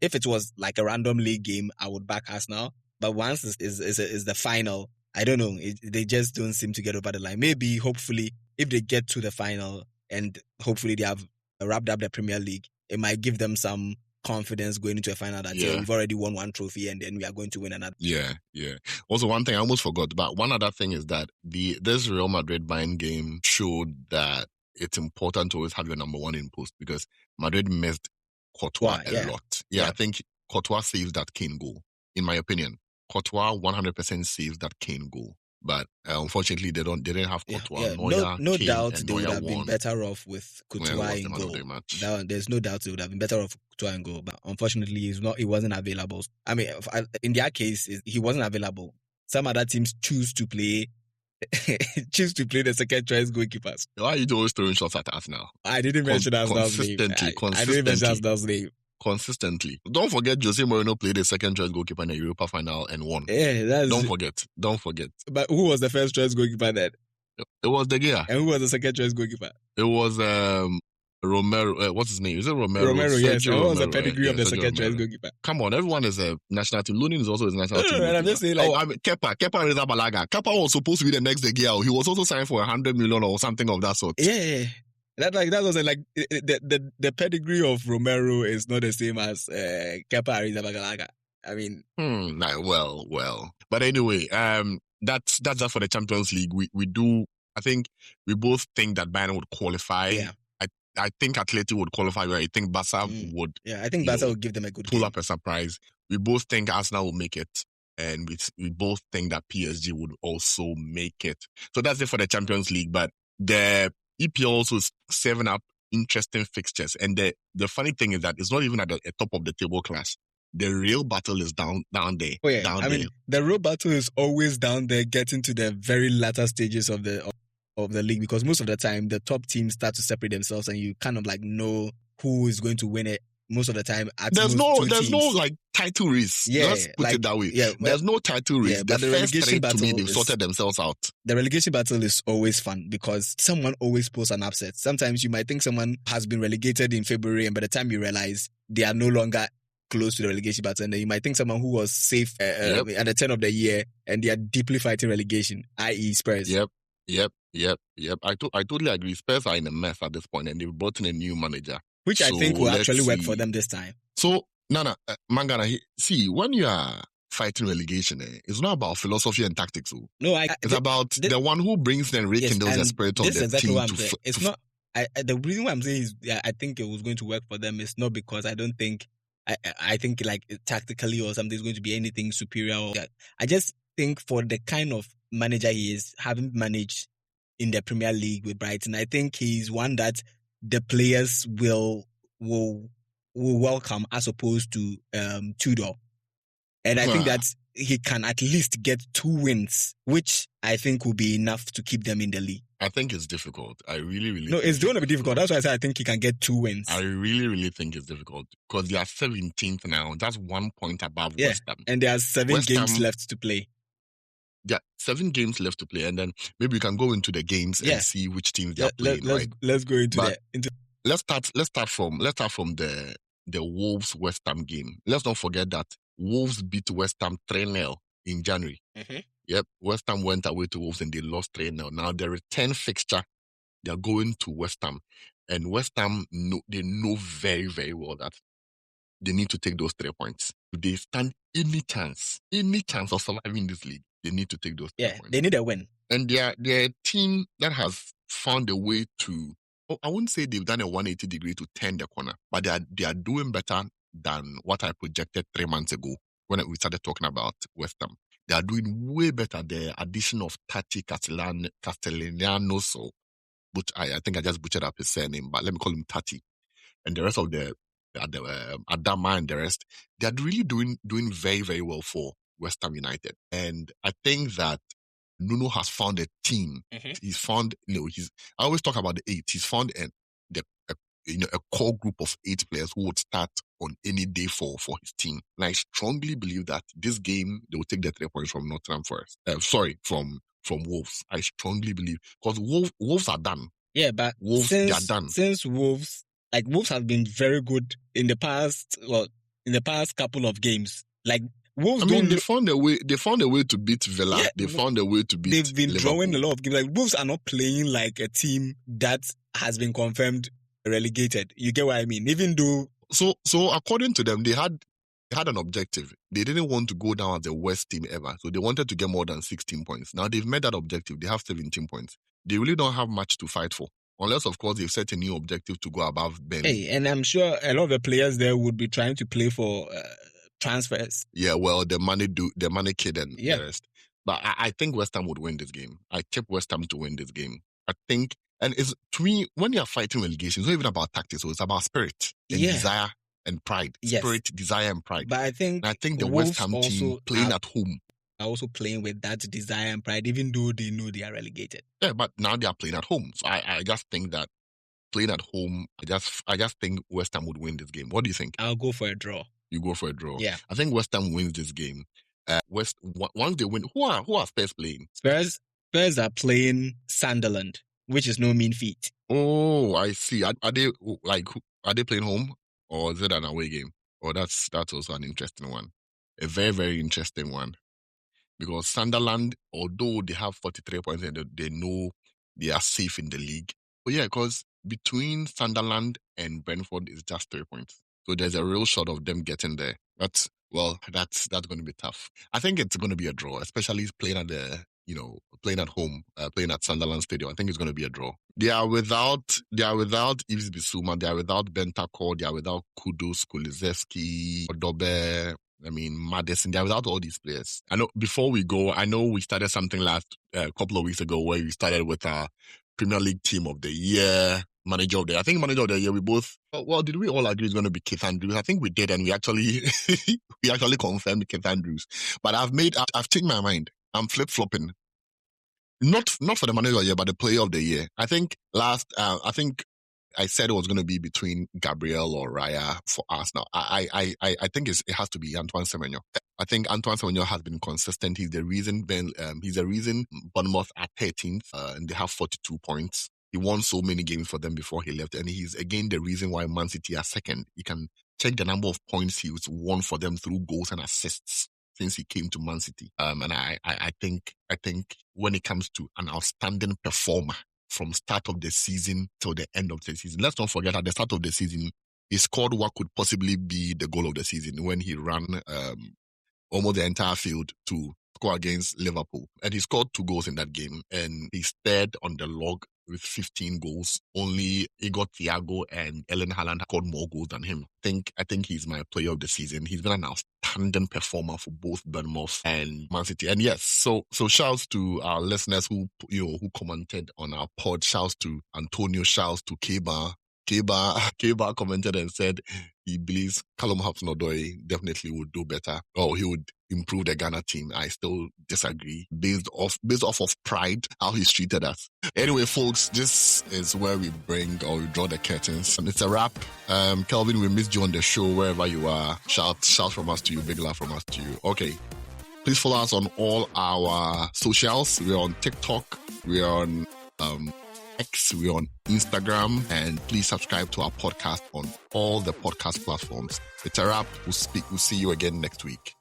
if it was like a random league game, I would back Arsenal. But once is the final, I don't know. They just don't seem to get over the line. Maybe, hopefully, if they get to the final and hopefully they have wrapped up the Premier League, it might give them some confidence going into a final that we've already won one trophy and then we are going to win another.
Yeah. Also, one thing I almost forgot, but one other thing is that this Real Madrid Bayern game showed that it's important to always have your number one in post, because Madrid missed Courtois a lot. Yeah, I think Courtois saves that Kane goal, in my opinion. Courtois 100% saves that Kane goal. But unfortunately, they didn't have Courtois.
No doubt they would have been better off with Courtois in goal. There's no doubt they would have been better off with Courtois in goal. But unfortunately, he wasn't available. I mean, in their case, he wasn't available. Some other teams choose to play the second choice goalkeepers.
Why are you always throwing shots at us now?
I didn't mention Arsenal's name. I didn't mention Arsenal's name.
Consistently. Don't forget Jose Mourinho played the second choice goalkeeper in the Europa final and won.
Yeah,
Don't forget.
But who was the first choice goalkeeper then?
It was De Gea.
And who was the second choice goalkeeper?
It was Romero. What's his name? Is it Romero?
Romero, yes. What was the pedigree of the second choice goalkeeper?
Come on, everyone is a national team. Lunin is also his national team.
And I'm just saying,
Kepa Arrizabalaga. Kepa was supposed to be the next De Gea. He was also signed for 100 million or something of that sort.
Yeah. That wasn't like the pedigree of Romero is not the same as Kepa Arrizabalaga. I mean,
well. But anyway, that's just for the Champions League. We do. I think we both think that Bayern would qualify.
Yeah.
I think Atletico would qualify. Where I think Barca would.
Yeah, I think Barca would give them a good
pull up a surprise. We both think Arsenal will make it, and we both think that PSG would also make it. So that's it for the Champions League. But the EPL also is serving up interesting fixtures. And the funny thing is that it's not even at the top of the table class. The real battle is down there.
Oh, yeah. I mean, the real battle is always down there, getting to the very latter stages of the league, because most of the time the top teams start to separate themselves and you kind of like know who is going to win it. Most of the time, there's no
like title race.
Yeah,
let's put it that way.
Yeah,
there's no title race.
Yeah,
the relegation battle, to me, they've sorted themselves out.
The relegation battle is always fun because someone always pulls an upset. Sometimes you might think someone has been relegated in February, and by the time you realize they are no longer close to the relegation battle, and then you might think someone who was safe at the turn of the year and they are deeply fighting relegation, i.e. Spurs.
Yep. I totally agree. Spurs are in a mess at this point, and they've brought in a new manager,
which I think will actually work for them this time.
So, Nana, Mangana, see, when you are fighting relegation, it's not about philosophy and tactics.
No,
it's about the one who brings and rekindles the spirit of the team.
It's not. The reason why I'm saying is I think it was going to work for them is not because I don't think I think like tactically or something is going to be anything superior. I just think for the kind of manager he is, having managed in the Premier League with Brighton, I think he's one that the players will welcome as opposed to Tudor. And I think that he can at least get 2 wins, which I think will be enough to keep them in the league.
I think it's difficult. I really
No, it's going to be difficult. That's why I said I think he can get 2 wins.
I really think it's difficult because they are 17th now. That's 1 point above West Ham.
And there are 7 games left to play.
Yeah, 7 games left to play, and then maybe we can go into the games and see which teams they are playing.
Let's go into
Let's start from the the Wolves West Ham game. Let's not forget that Wolves beat West Ham 3-0 in January.
Mm-hmm.
Yep, West Ham went away to Wolves and they lost 3-0. Now the return fixture, they're going to West Ham. And West Ham, they know very, very well that they need to take those 3 points. If they stand any chance of surviving this league, they need to take those 3 points.
They need a win.
And they're a team that has found a way to, I wouldn't say they've done a 180 degree to turn the corner, but they are doing better than what I projected 3 months ago when we started talking about West Ham. They are doing way better. The addition of Tati Castellanos, but I think I just butchered up his surname, but let me call him Tati. And the rest of the Adama and the rest, they are really doing very, very well for West Ham United. And I think that Nuno has found a team.
Mm-hmm.
He's found, I always talk about the 8. He's found a core group of 8 players who would start on any day for his team. And I strongly believe that this game, they will take the 3 points from Nottingham Forest. From Wolves. I strongly believe. Because Wolves are done.
Yeah, but
Wolves, they are done.
Since Wolves have been very good in the past couple of games. Like, Wolves
they found a way to beat Villa. Yeah, they found a way to beat
They've been
Liverpool.
drawing a lot of games. Like, Wolves are not playing like a team that has been confirmed relegated. You get what I mean? Even though...
So according to them, they had an objective. They didn't want to go down as the worst team ever. So they wanted to get more than 16 points. Now they've met that objective. They have 17 points. They really don't have much to fight for. Unless, of course, they've set a new objective to go above Burnley.
Hey, and I'm sure a lot of the players there would be trying to play for transfers.
Yeah, well, the money kid and the rest. But I think West Ham would win this game. I tip West Ham to win this game. I think, and it's, to me, when you're fighting relegation, it's not even about tactics, so it's about spirit and desire and pride.
Yes.
Spirit, desire, and pride.
But I think
the West Ham team playing at home
are also playing with that desire and pride, even though they know they are relegated.
Yeah, but now they are playing at home. So I just think that playing at home, I just think West Ham would win this game. What do you think?
I'll go for a draw.
You go for a draw?
Yeah.
I think West Ham wins this game. Once they win, who are Spurs playing?
Spurs are playing Sunderland, which is no mean feat.
Oh, I see. Are they playing home, or is it an away game? Oh, that's also an interesting one. A very, very interesting one. Because Sunderland, although they have 43 points and they know they are safe in the league. But yeah, because between Sunderland and Brentford is just 3 points. So there's a real shot of them getting there. But, well, that's going to be tough. I think it's going to be a draw, especially playing at playing at home, playing at Sunderland Stadium. I think it's going to be a draw. They are without Yves Bissouma, they are without Bentancur, they are without Kudus, Kulusevski, Odobe, Madison, they're without all these players. I know before we go, we started something last couple of weeks ago where we started with our Premier League Team of the Year, Manager of the Year. I think Manager of the Year, we both, did we all agree it's going to be Keith Andrews? I think we did, and we actually confirmed Keith Andrews. But I've changed my mind. I'm flip-flopping. Not for the Manager of the Year, but the Player of the Year. I think I said it was going to be between Gabriel or Raya for us. Now, I think it has to be Antoine Semenyo. I think Antoine Semenyo has been consistent. He's the reason Bournemouth are 13th and they have 42 points. He won so many games for them before he left, and he's again the reason why Man City are second. You can check the number of points he's won for them through goals and assists since he came to Man City. And I think when it comes to an outstanding performer, from start of the season till the end of the season. Let's not forget at the start of the season, he scored what could possibly be the goal of the season when he ran almost the entire field to score against Liverpool. And he scored 2 goals in that game. And he's third on the log with 15 goals. Only Igor Thiago and Erling Haaland scored more goals than him. I think he's my player of the season. He's been an outstanding performer for both Bournemouth and Man City. And yes, so shouts to our listeners who commented on our pod. Shouts to Antonio. Shouts to Keba. Keba commented and said he believes Callum Hudson-Odoi definitely would do better. He would improve the Ghana team. I still disagree based off of pride, how he's treated us. Anyway, folks, this is where we draw the curtains. It's a wrap. Kelvin, we missed you on the show wherever you are. Shout from us to you, big love from us to you. Okay. Please follow us on all our socials. We're on TikTok. We're on X, we're on Instagram, and please subscribe to our podcast on all the podcast platforms. It's a wrap. We'll see you again next week.